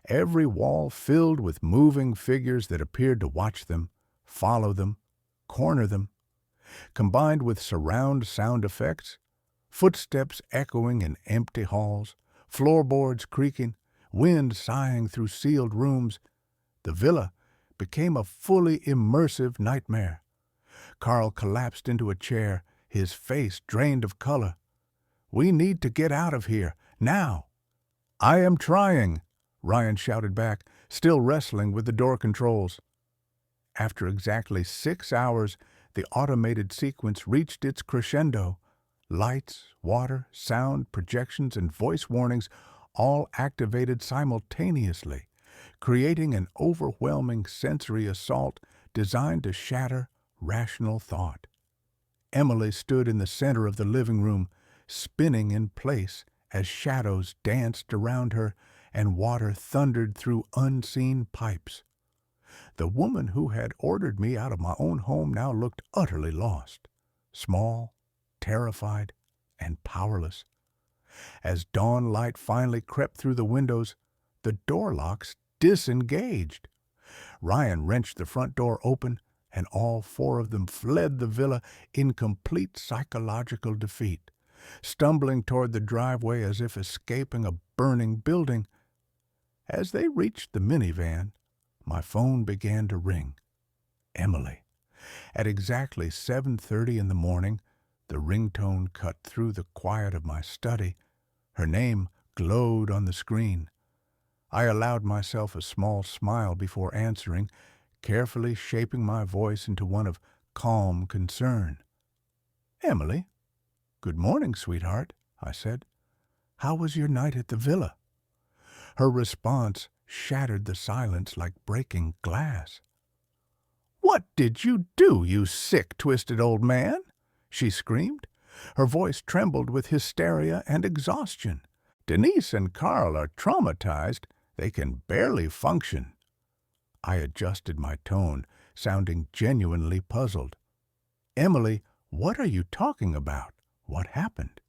every wall filled with moving figures that appeared to watch them, follow them, corner them. Combined with surround sound effects, footsteps echoing in empty halls, floorboards creaking, wind sighing through sealed rooms, the villa became a fully immersive nightmare. Carl collapsed into a chair, his face drained of color. "We need to get out of here, now." "I am trying," Ryan shouted back, still wrestling with the door controls. After exactly 6 hours, the automated sequence reached its crescendo. Lights, water, sound, projections, and voice warnings all activated simultaneously, creating an overwhelming sensory assault designed to shatter rational thought. Emily stood in the center of the living room, spinning in place as shadows danced around her and water thundered through unseen pipes. The woman who had ordered me out of my own home now looked utterly lost, small, terrified, and powerless. As dawn light finally crept through the windows, the door locks disengaged. Ryan wrenched the front door open, and all 4 of them fled the villa in complete psychological defeat, stumbling toward the driveway as if escaping a burning building. As they reached the minivan, my phone began to ring. Emily. At exactly 7:30 in the morning, the ringtone cut through the quiet of my study. Her name glowed on the screen. I allowed myself a small smile before answering, carefully shaping my voice into one of calm concern. "Emily, good morning, sweetheart," I said. "How was your night at the villa?" Her response shattered the silence like breaking glass. "What did you do, you sick, twisted old man?" she screamed. Her voice trembled with hysteria and exhaustion. "Denise and Carl are traumatized. They can barely function." I adjusted my tone, sounding genuinely puzzled. "Emily, what are you talking about? What happened?"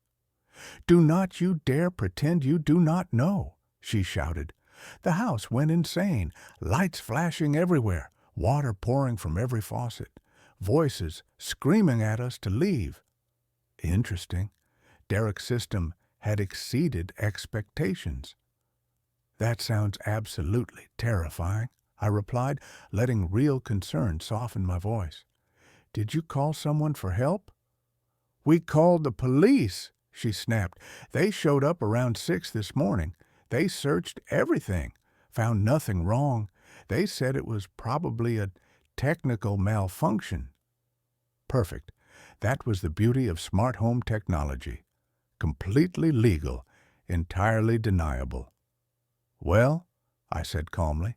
"Do not you dare pretend you do not know," she shouted. "The house went insane, lights flashing everywhere, water pouring from every faucet, voices screaming at us to leave." Interesting. Derek's system had exceeded expectations. "That sounds absolutely terrifying," I replied, letting real concern soften my voice. "Did you call someone for help?" "We called the police," she snapped. "They showed up around 6 this morning. They searched everything, found nothing wrong. They said it was probably a technical malfunction." Perfect. That was the beauty of smart home technology. Completely legal, entirely deniable. Well, I said calmly,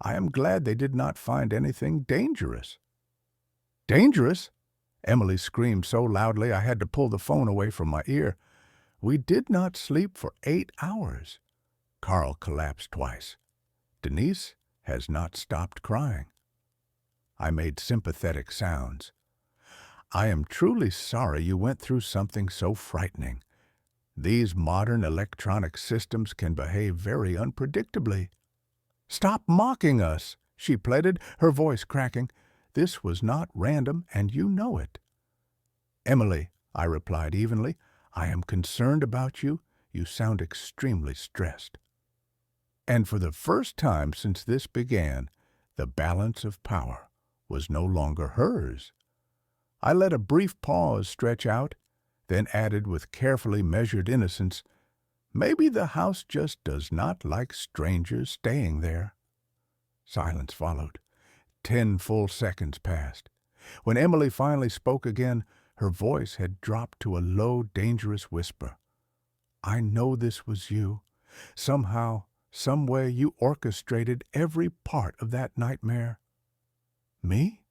I am glad they did not find anything dangerous. Dangerous? Emily screamed so loudly I had to pull the phone away from my ear. We did not sleep for 8 hours. Carl collapsed twice. Denise has not stopped crying. I made sympathetic sounds. I am truly sorry you went through something so frightening. These modern electronic systems can behave very unpredictably. Stop mocking us, she pleaded, her voice cracking. This was not random, and you know it. Emily, I replied evenly, I am concerned about you. You sound extremely stressed. And for the first time since this began, the balance of power was no longer hers. I let a brief pause stretch out, then added with carefully measured innocence, maybe the house just does not like strangers staying there. Silence followed. 10 full seconds passed. When Emily finally spoke again, her voice had dropped to a low, dangerous whisper. I know this was you. Somehow, some way you orchestrated every part of that nightmare. Me?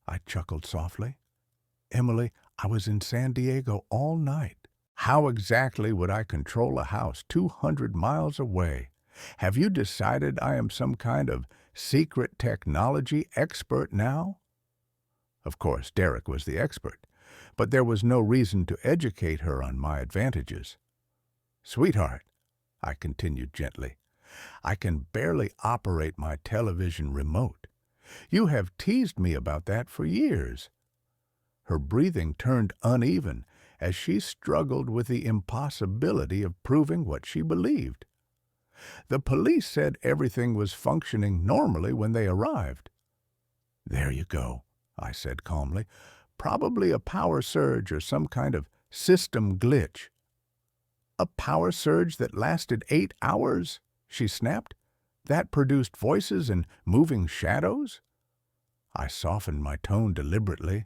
I chuckled softly. Emily, I was in San Diego all night. How exactly would I control a house 200 miles away? Have you decided I am some kind of secret technology expert now? Of course, Derek was the expert, but there was no reason to educate her on my advantages. Sweetheart, I continued gently, I can barely operate my television remote. You have teased me about that for years. Her breathing turned uneven as she struggled with the impossibility of proving what she believed. The police said everything was functioning normally when they arrived. There you go, I said calmly. Probably a power surge or some kind of system glitch. A power surge that lasted 8 hours? She snapped. That produced voices and moving shadows? I softened my tone deliberately.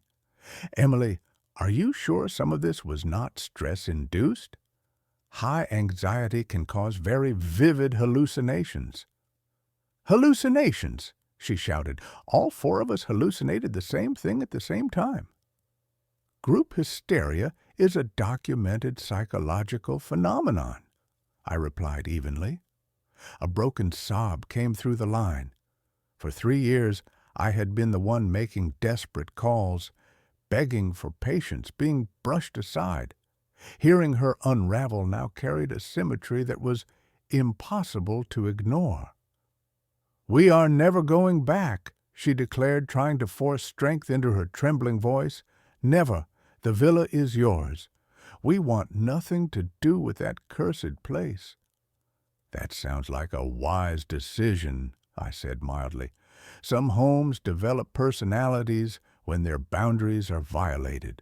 Emily, are you sure some of this was not stress-induced? High anxiety can cause very vivid hallucinations. Hallucinations, she shouted. All 4 of us hallucinated the same thing at the same time. Group hysteria is a documented psychological phenomenon, I replied evenly. A broken sob came through the line. For 3 years, I had been the one making desperate calls, begging for patience, being brushed aside. Hearing her unravel now carried a symmetry that was impossible to ignore. We are never going back, she declared, trying to force strength into her trembling voice. Never. The villa is yours. We want nothing to do with that cursed place. That sounds like a wise decision, I said mildly. Some homes develop personalities when their boundaries are violated.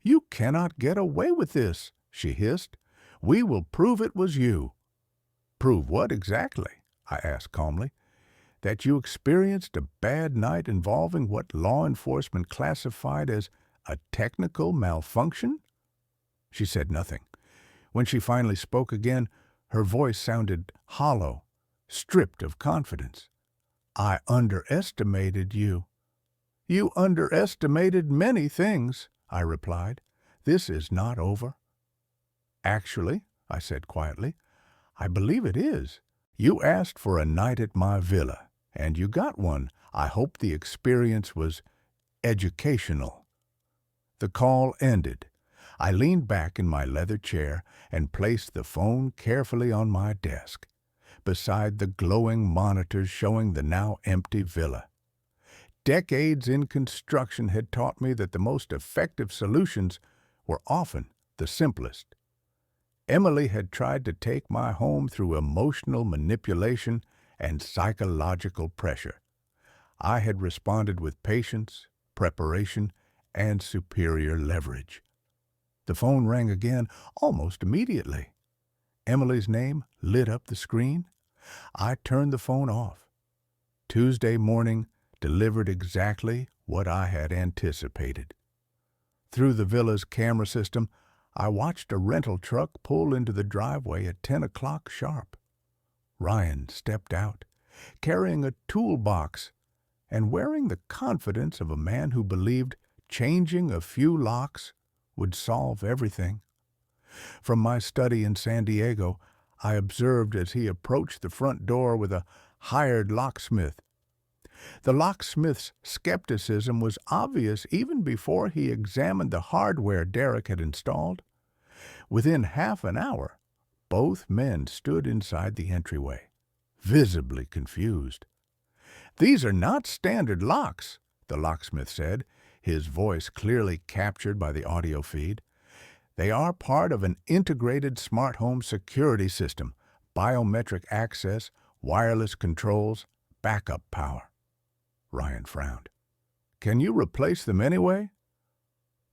You cannot get away with this, she hissed. We will prove it was you. Prove what exactly? I asked calmly. That you experienced a bad night involving what law enforcement classified as a technical malfunction? She said nothing. When she finally spoke again, her voice sounded hollow, stripped of confidence. I underestimated you. You underestimated many things, I replied. This is not over. Actually, I said quietly, I believe it is. You asked for a night at my villa, and you got one. I hope the experience was educational. The call ended. I leaned back in my leather chair and placed the phone carefully on my desk, beside the glowing monitors showing the now empty villa. Decades in construction had taught me that the most effective solutions were often the simplest. Emily had tried to take my home through emotional manipulation and psychological pressure. I had responded with patience, preparation, and superior leverage. The phone rang again almost immediately. Emily's name lit up the screen. I turned the phone off. Tuesday morning delivered exactly what I had anticipated. Through the villa's camera system, I watched a rental truck pull into the driveway at 10 o'clock sharp. Ryan stepped out, carrying a toolbox and wearing the confidence of a man who believed changing a few locks would solve everything. From my study in San Diego, I observed as he approached the front door with a hired locksmith. The locksmith's skepticism was obvious even before he examined the hardware Derek had installed. Within half an hour, both men stood inside the entryway, visibly confused. "These are not standard locks," the locksmith said, his voice clearly captured by the audio feed. "They are part of an integrated smart home security system, biometric access, wireless controls, backup power." Ryan frowned. "Can you replace them anyway?"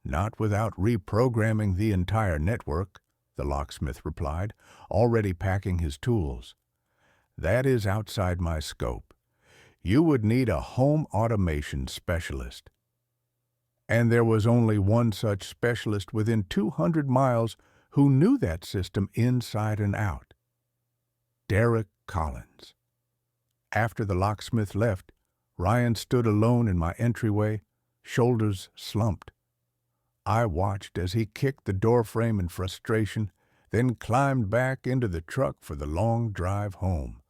"Not without reprogramming the entire network," the locksmith replied, already packing his tools. "That is outside my scope. You would need a home automation specialist." And there was only one such specialist within 200 miles who knew that system inside and out. Derek Collins. After the locksmith left, Ryan stood alone in my entryway, shoulders slumped. I watched as he kicked the doorframe in frustration, then climbed back into the truck for the long drive home.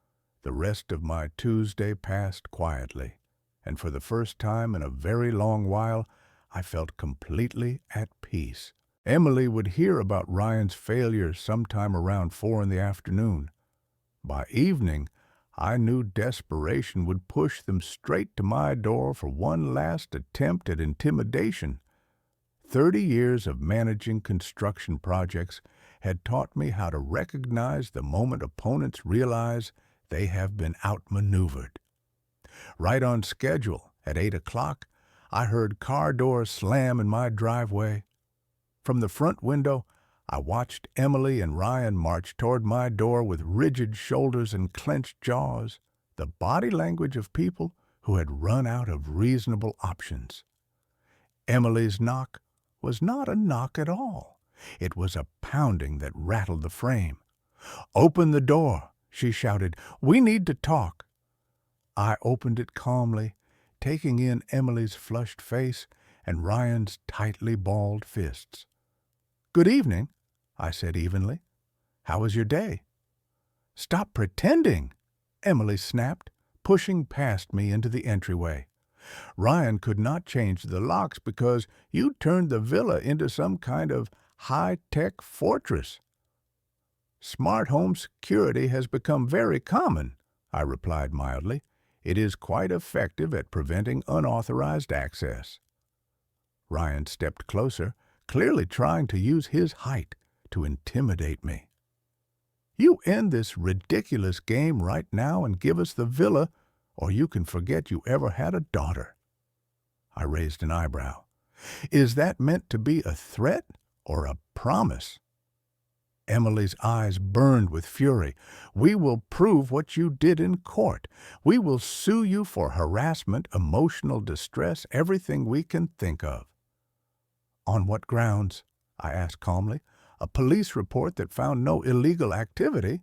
The rest of my Tuesday passed quietly, and for the first time in a very long while, I felt completely at peace. Emily would hear about Ryan's failure sometime around 4 in the afternoon. By evening, I knew desperation would push them straight to my door for one last attempt at intimidation. 30 years of managing construction projects had taught me how to recognize the moment opponents realize they have been outmaneuvered. Right on schedule, at 8 o'clock, I heard car doors slam in my driveway. From the front window, I watched Emily and Ryan march toward my door with rigid shoulders and clenched jaws, the body language of people who had run out of reasonable options. Emily's knock was not a knock at all. It was a pounding that rattled the frame. "Open the door," she shouted. "We need to talk." I opened it calmly, taking in Emily's flushed face and Ryan's tightly balled fists. "Good evening," I said evenly. "How was your day?" "Stop pretending," Emily snapped, pushing past me into the entryway. "Ryan could not change the locks because you turned the villa into some kind of high-tech fortress." "Smart home security has become very common," I replied mildly. "It is quite effective at preventing unauthorized access." Ryan stepped closer, clearly trying to use his height to intimidate me. "You end this ridiculous game right now and give us the villa, or you can forget you ever had a daughter." I raised an eyebrow. "Is that meant to be a threat or a promise?" Emily's eyes burned with fury. "We will prove what you did in court. We will sue you for harassment, emotional distress, everything we can think of." "On what grounds?" I asked calmly. "A police report that found no illegal activity."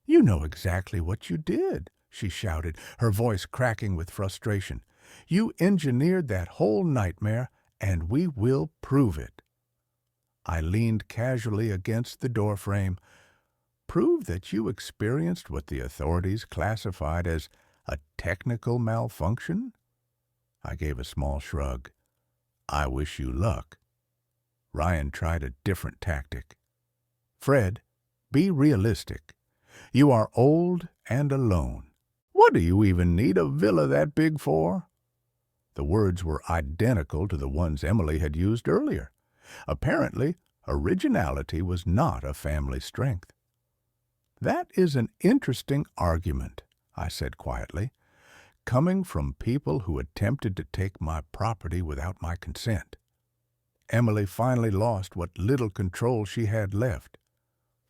"You know exactly what you did," she shouted, her voice cracking with frustration. "You engineered that whole nightmare, and we will prove it." I leaned casually against the doorframe. "Prove that you experienced what the authorities classified as a technical malfunction?" I gave a small shrug. "I wish you luck." Ryan tried a different tactic. "Fred, be realistic. You are old and alone. What do you even need a villa that big for?" The words were identical to the ones Emily had used earlier. Apparently, originality was not a family strength. "That is an interesting argument," I said quietly, "coming from people who attempted to take my property without my consent." Emily finally lost what little control she had left.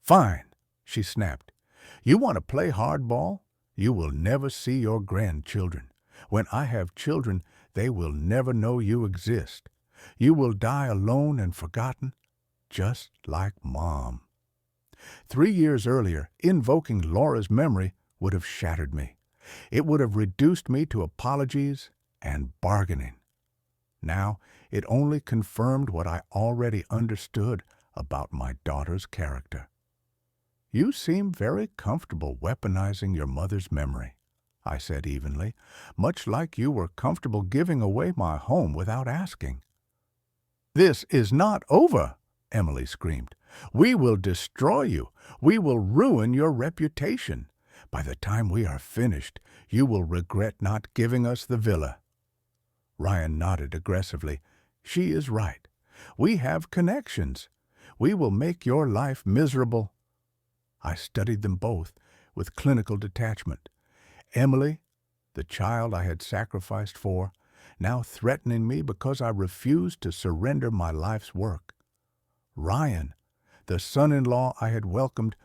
"Fine," she snapped. "You want to play hardball? You will never see your grandchildren. When I have children, they will never know you exist. You will die alone and forgotten, just like Mom." 3 years earlier, invoking Laura's memory would have shattered me. It would have reduced me to apologies and bargaining. Now, it only confirmed what I already understood about my daughter's character. "You seem very comfortable weaponizing your mother's memory," I said evenly, "much like you were comfortable giving away my home without asking." "This is not over," Emily screamed. "We will destroy you. We will ruin your reputation. By the time we are finished, you will regret not giving us the villa." Ryan nodded aggressively. "She is right. We have connections. We will make your life miserable." I studied them both with clinical detachment. Emily, the child I had sacrificed for, now threatening me because I refused to surrender my life's work. Ryan, the son-in-law I had welcomed,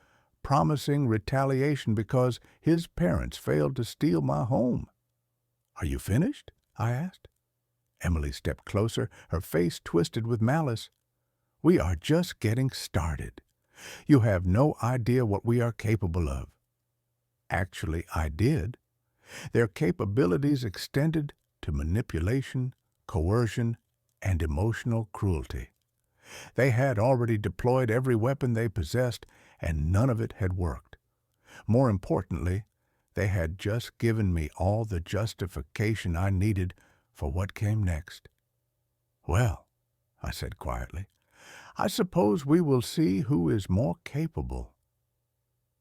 promising retaliation because his parents failed to steal my home. "Are you finished?" I asked. Emily stepped closer, her face twisted with malice. "We are just getting started. You have no idea what we are capable of." Actually, I did. Their capabilities extended to manipulation, coercion, and emotional cruelty. They had already deployed every weapon they possessed, and none of it had worked. More importantly, they had just given me all the justification I needed for what came next. "Well," I said quietly, "I suppose we will see who is more capable."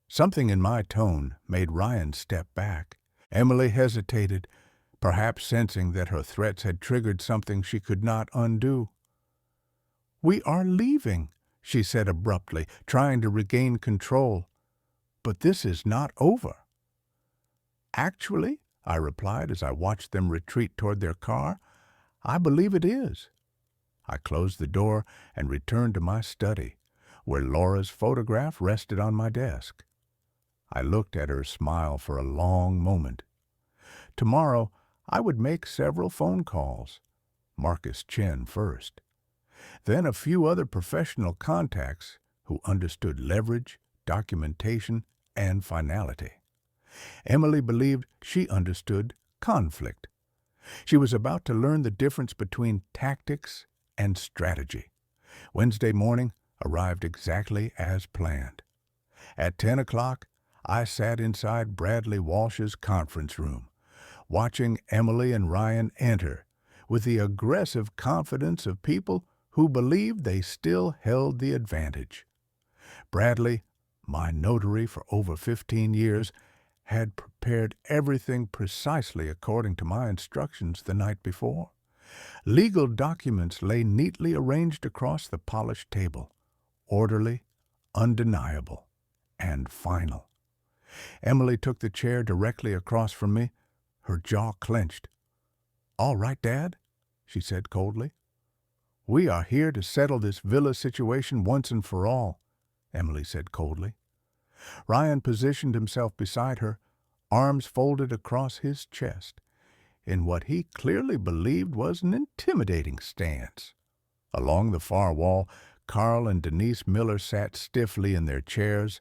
Something in my tone made Ryan step back. Emily hesitated, perhaps sensing that her threats had triggered something she could not undo. "We are leaving," she said abruptly, trying to regain control. "But this is not over." "Actually," I replied as I watched them retreat toward their car, "I believe it is." I closed the door and returned to my study, where Laura's photograph rested on my desk. I looked at her smile for a long moment. Tomorrow, I would make several phone calls. Marcus Chen first. Then a few other professional contacts who understood leverage, documentation, and finality. Emily believed she understood conflict. She was about to learn the difference between tactics and strategy. Wednesday morning arrived exactly as planned. At 10 o'clock, I sat inside Bradley Walsh's conference room, watching Emily and Ryan enter with the aggressive confidence of people who believed they still held the advantage. Bradley, my notary for over 15 years, had prepared everything precisely according to my instructions the night before. Legal documents lay neatly arranged across the polished table, orderly, undeniable, and final. Emily took the chair directly across from me, her jaw clenched. "All right, Dad," she said coldly. "We are here to settle this villa situation once and for all," Emily said coldly. Ryan positioned himself beside her, arms folded across his chest, in what he clearly believed was an intimidating stance. Along the far wall, Carl and Denise Miller sat stiffly in their chairs,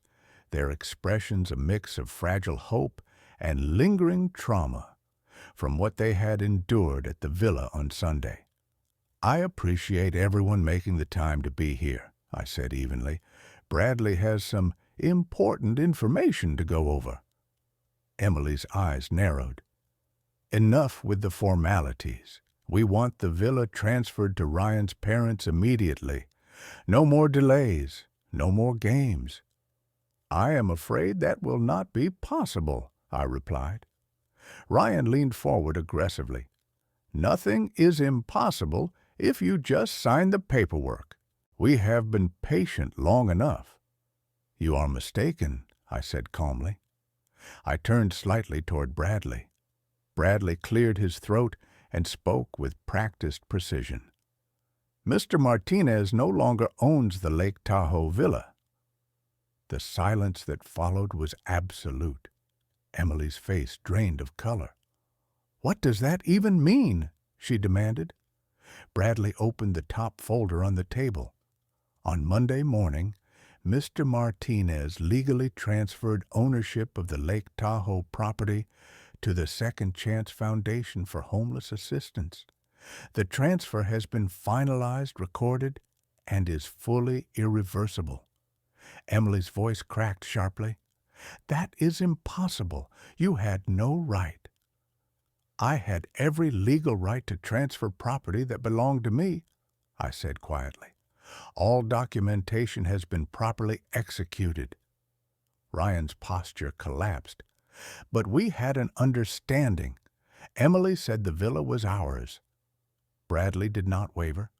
their expressions a mix of fragile hope and lingering trauma from what they had endured at the villa on Sunday. "I appreciate everyone making the time to be here," I said evenly. "Bradley has some important information to go over." Emily's eyes narrowed. "Enough with the formalities. We want the villa transferred to Ryan's parents immediately. No more delays, no more games." "I am afraid that will not be possible," I replied. Ryan leaned forward aggressively. "Nothing is impossible if you just sign the paperwork. We have been patient long enough." "You are mistaken," I said calmly. I turned slightly toward Bradley. Bradley cleared his throat and spoke with practiced precision. "Mr. Martinez no longer owns the Lake Tahoe villa." The silence that followed was absolute. Emily's face drained of color. "What does that even mean?" she demanded. Bradley opened the top folder on the table. On Monday morning, Mr. Martinez legally transferred ownership of the Lake Tahoe property to the Second Chance Foundation for Homeless Assistance. The transfer has been finalized, recorded, and is fully irreversible. Emily's voice cracked sharply. That is impossible. You had no right. I had every legal right to transfer property that belonged to me, I said quietly. All documentation has been properly executed. Ryan's posture collapsed. But we had an understanding. Emily said the villa was ours. Bradley did not waver.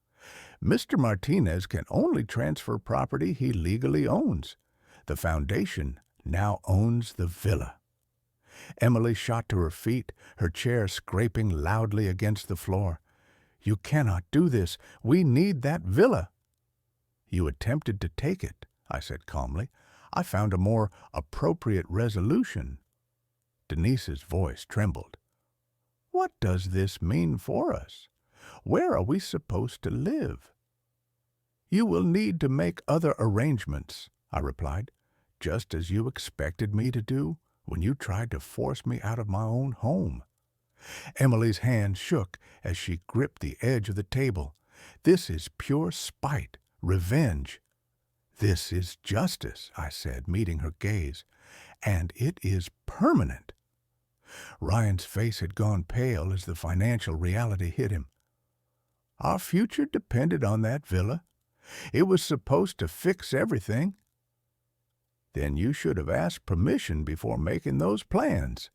Mr. Martinez can only transfer property he legally owns. The foundation now owns the villa. Emily shot to her feet, her chair scraping loudly against the floor. You cannot do this. We need that villa. You attempted to take it, I said calmly. I found a more appropriate resolution. Denise's voice trembled. What does this mean for us? Where are we supposed to live? You will need to make other arrangements, I replied, just as you expected me to do when you tried to force me out of my own home. Emily's hand shook as she gripped the edge of the table. This is pure spite, revenge. This is justice, I said, meeting her gaze, and it is permanent. Ryan's face had gone pale as the financial reality hit him. Our future depended on that villa. It was supposed to fix everything. Then you should have asked permission before making those plans.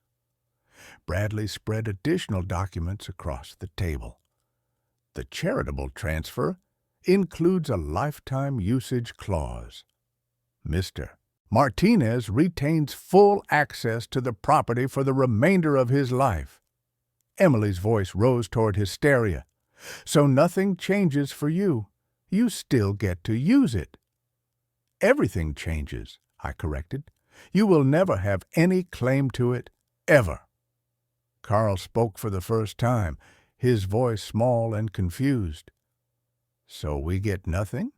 Bradley spread additional documents across the table. The charitable transfer includes a lifetime usage clause. Mr. Martinez retains full access to the property for the remainder of his life. Emily's voice rose toward hysteria. So nothing changes for you. You still get to use it. Everything changes, I corrected. You will never have any claim to it, ever. Carl spoke for the first time, his voice small and confused. So we get nothing?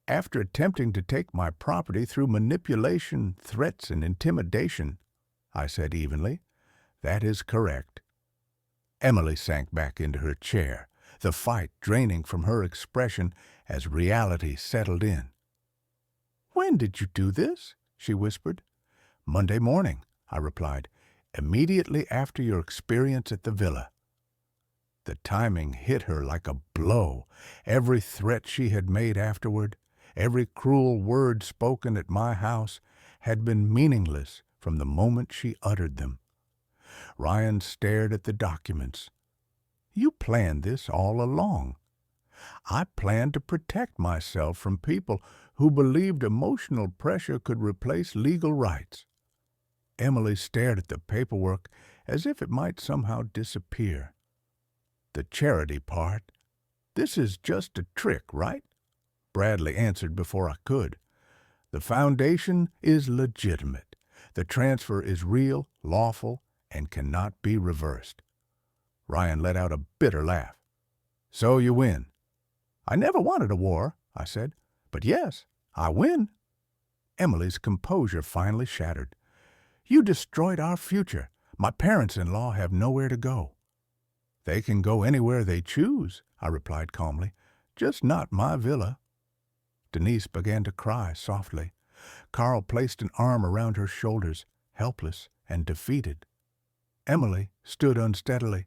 After attempting to take my property through manipulation, threats, and intimidation, I said evenly, that is correct. Emily sank back into her chair, the fight draining from her expression as reality settled in. When did you do this? She whispered. Monday morning, I replied, immediately after your experience at the villa. The timing hit her like a blow. Every threat she had made afterward, every cruel word spoken at my house, had been meaningless from the moment she uttered them. Ryan stared at the documents. You planned this all along. I planned to protect myself from people who believed emotional pressure could replace legal rights. Emily stared at the paperwork as if it might somehow disappear. The charity part. This is just a trick, right? Bradley answered before I could. The foundation is legitimate. The transfer is real, lawful, and cannot be reversed. Ryan let out a bitter laugh. So you win. I never wanted a war, I said. But yes, I win. Emily's composure finally shattered. You destroyed our future. My parents-in-law have nowhere to go. They can go anywhere they choose, I replied calmly. Just not my villa. Denise began to cry softly. Carl placed an arm around her shoulders, helpless and defeated. Emily stood unsteadily.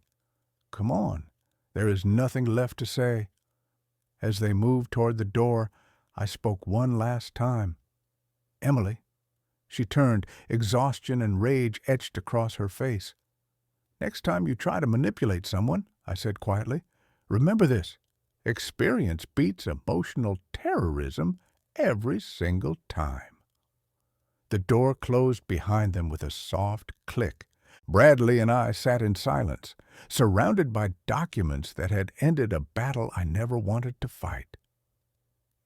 Come on, there is nothing left to say. As they moved toward the door, I spoke one last time. Emily. She turned, exhaustion and rage etched across her face. Next time you try to manipulate someone, I said quietly, remember this. Experience beats emotional terrorism every single time. The door closed behind them with a soft click. Bradley and I sat in silence, surrounded by documents that had ended a battle I never wanted to fight.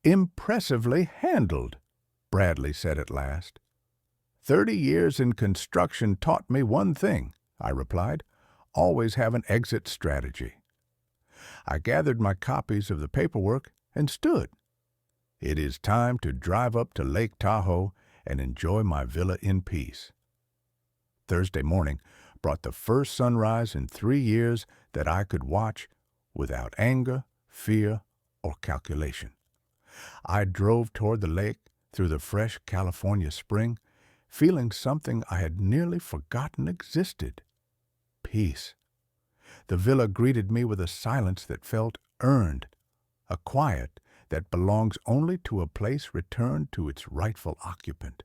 Impressively handled, Bradley said at last. 30 years in construction taught me one thing, I replied. Always have an exit strategy. I gathered my copies of the paperwork and stood. It is time to drive up to Lake Tahoe and enjoy my villa in peace. Thursday morning brought the first sunrise in 3 years that I could watch without anger, fear, or calculation. I drove toward the lake through the fresh California spring, feeling something I had nearly forgotten existed: peace. The villa greeted me with a silence that felt earned, a quiet that belongs only to a place returned to its rightful occupant.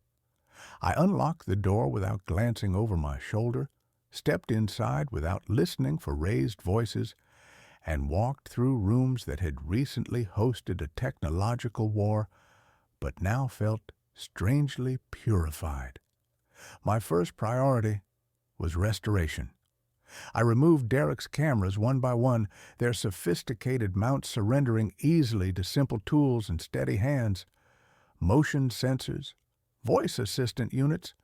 I unlocked the door without glancing over my shoulder, stepped inside without listening for raised voices, and walked through rooms that had recently hosted a technological war, but now felt strangely purified. My first priority was restoration. I removed Derek's cameras one by one, their sophisticated mounts surrendering easily to simple tools and steady hands. Motion sensors, voice assistant units,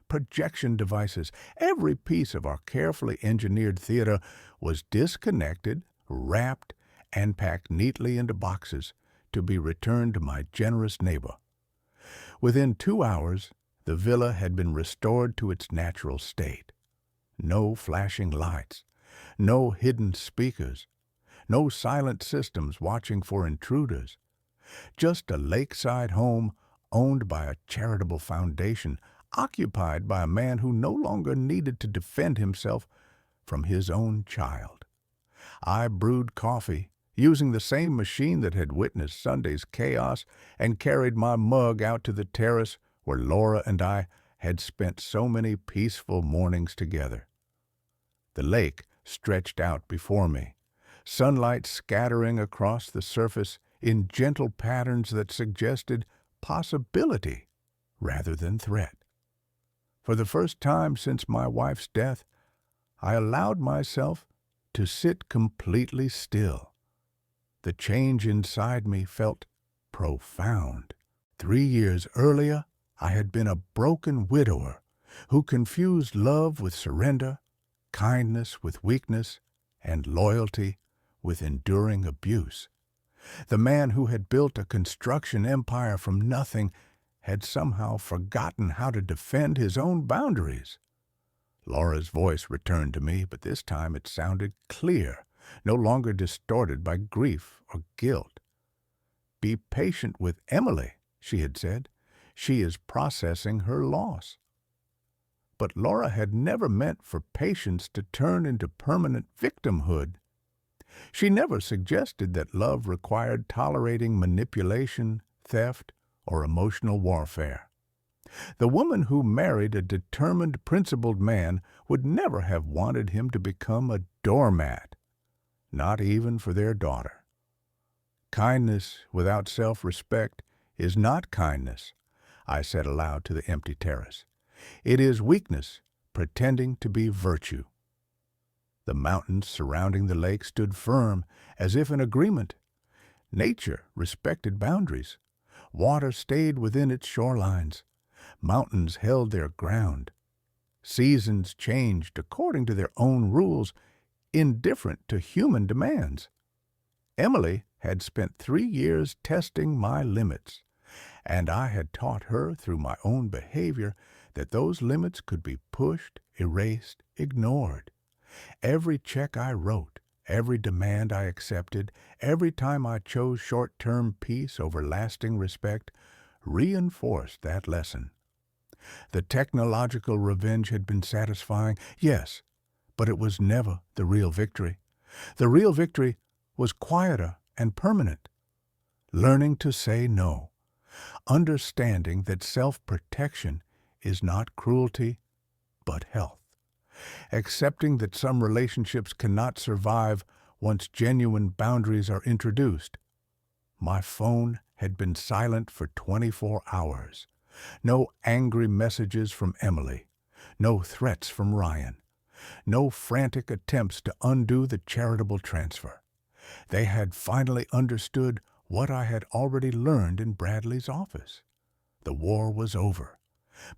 projection devices, every piece of our carefully engineered theater was disconnected, wrapped, and packed neatly into boxes to be returned to my generous neighbor. Within 2 hours, the villa had been restored to its natural state. No flashing lights, no hidden speakers, no silent systems watching for intruders. Just a lakeside home owned by a charitable foundation, occupied by a man who no longer needed to defend himself from his own child. I brewed coffee, using the same machine that had witnessed Sunday's chaos, and carried my mug out to the terrace where Laura and I had spent so many peaceful mornings together. The lake stretched out before me, sunlight scattering across the surface in gentle patterns that suggested possibility rather than threat. For the first time since my wife's death, I allowed myself to sit completely still. The change inside me felt profound. 3 years earlier, I had been a broken widower who confused love with surrender, kindness with weakness, and loyalty with enduring abuse. The man who had built a construction empire from nothing had somehow forgotten how to defend his own boundaries. Laura's voice returned to me, but this time it sounded clear, no longer distorted by grief or guilt. "Be patient with Emily," she had said. "She is processing her loss." But Laura had never meant for patience to turn into permanent victimhood. She never suggested that love required tolerating manipulation, theft, or emotional warfare. The woman who married a determined, principled man would never have wanted him to become a doormat, not even for their daughter. Kindness without self-respect is not kindness, I said aloud to the empty terrace. It is weakness pretending to be virtue. The mountains surrounding the lake stood firm, as if in agreement. Nature respected boundaries. Water stayed within its shorelines. Mountains held their ground. Seasons changed according to their own rules, indifferent to human demands. Emily had spent 3 years testing my limits, and I had taught her through my own behavior that those limits could be pushed, erased, ignored. Every check I wrote, every demand I accepted, every time I chose short-term peace over lasting respect, reinforced that lesson. The technological revenge had been satisfying, yes, but it was never the real victory. The real victory was quieter and permanent. Learning to say no, understanding that self-protection is not cruelty, but health. Accepting that some relationships cannot survive once genuine boundaries are introduced. My phone had been silent for 24 hours. No angry messages from Emily. No threats from Ryan. No frantic attempts to undo the charitable transfer. They had finally understood what I had already learned in Bradley's office. The war was over,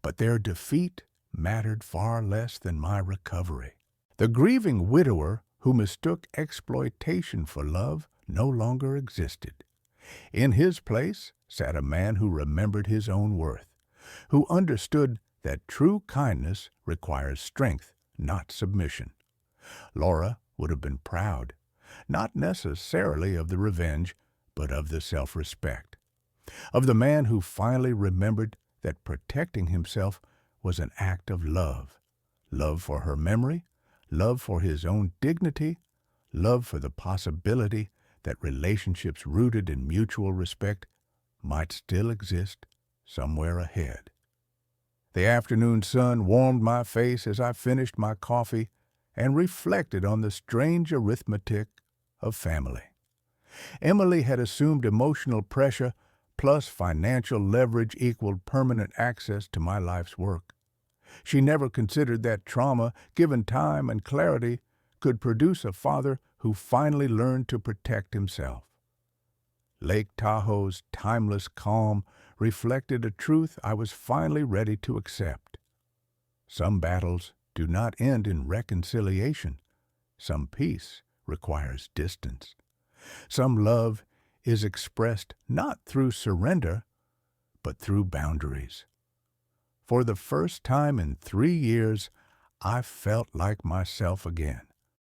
but their defeat mattered far less than my recovery. The grieving widower who mistook exploitation for love no longer existed. In his place sat a man who remembered his own worth, who understood that true kindness requires strength, not submission. Laura would have been proud, not necessarily of the revenge, but of the self-respect, of the man who finally remembered that protecting himself was an act of love. Love for her memory, love for his own dignity, love for the possibility that relationships rooted in mutual respect might still exist somewhere ahead. The afternoon sun warmed my face as I finished my coffee and reflected on the strange arithmetic of family. Emily had assumed emotional pressure plus financial leverage equaled permanent access to my life's work. She never considered that trauma, given time and clarity, could produce a father who finally learned to protect himself. Lake Tahoe's timeless calm reflected a truth I was finally ready to accept. Some battles do not end in reconciliation. Some peace requires distance. Some love is expressed not through surrender, but through boundaries. For the first time in 3 years, I felt like myself again.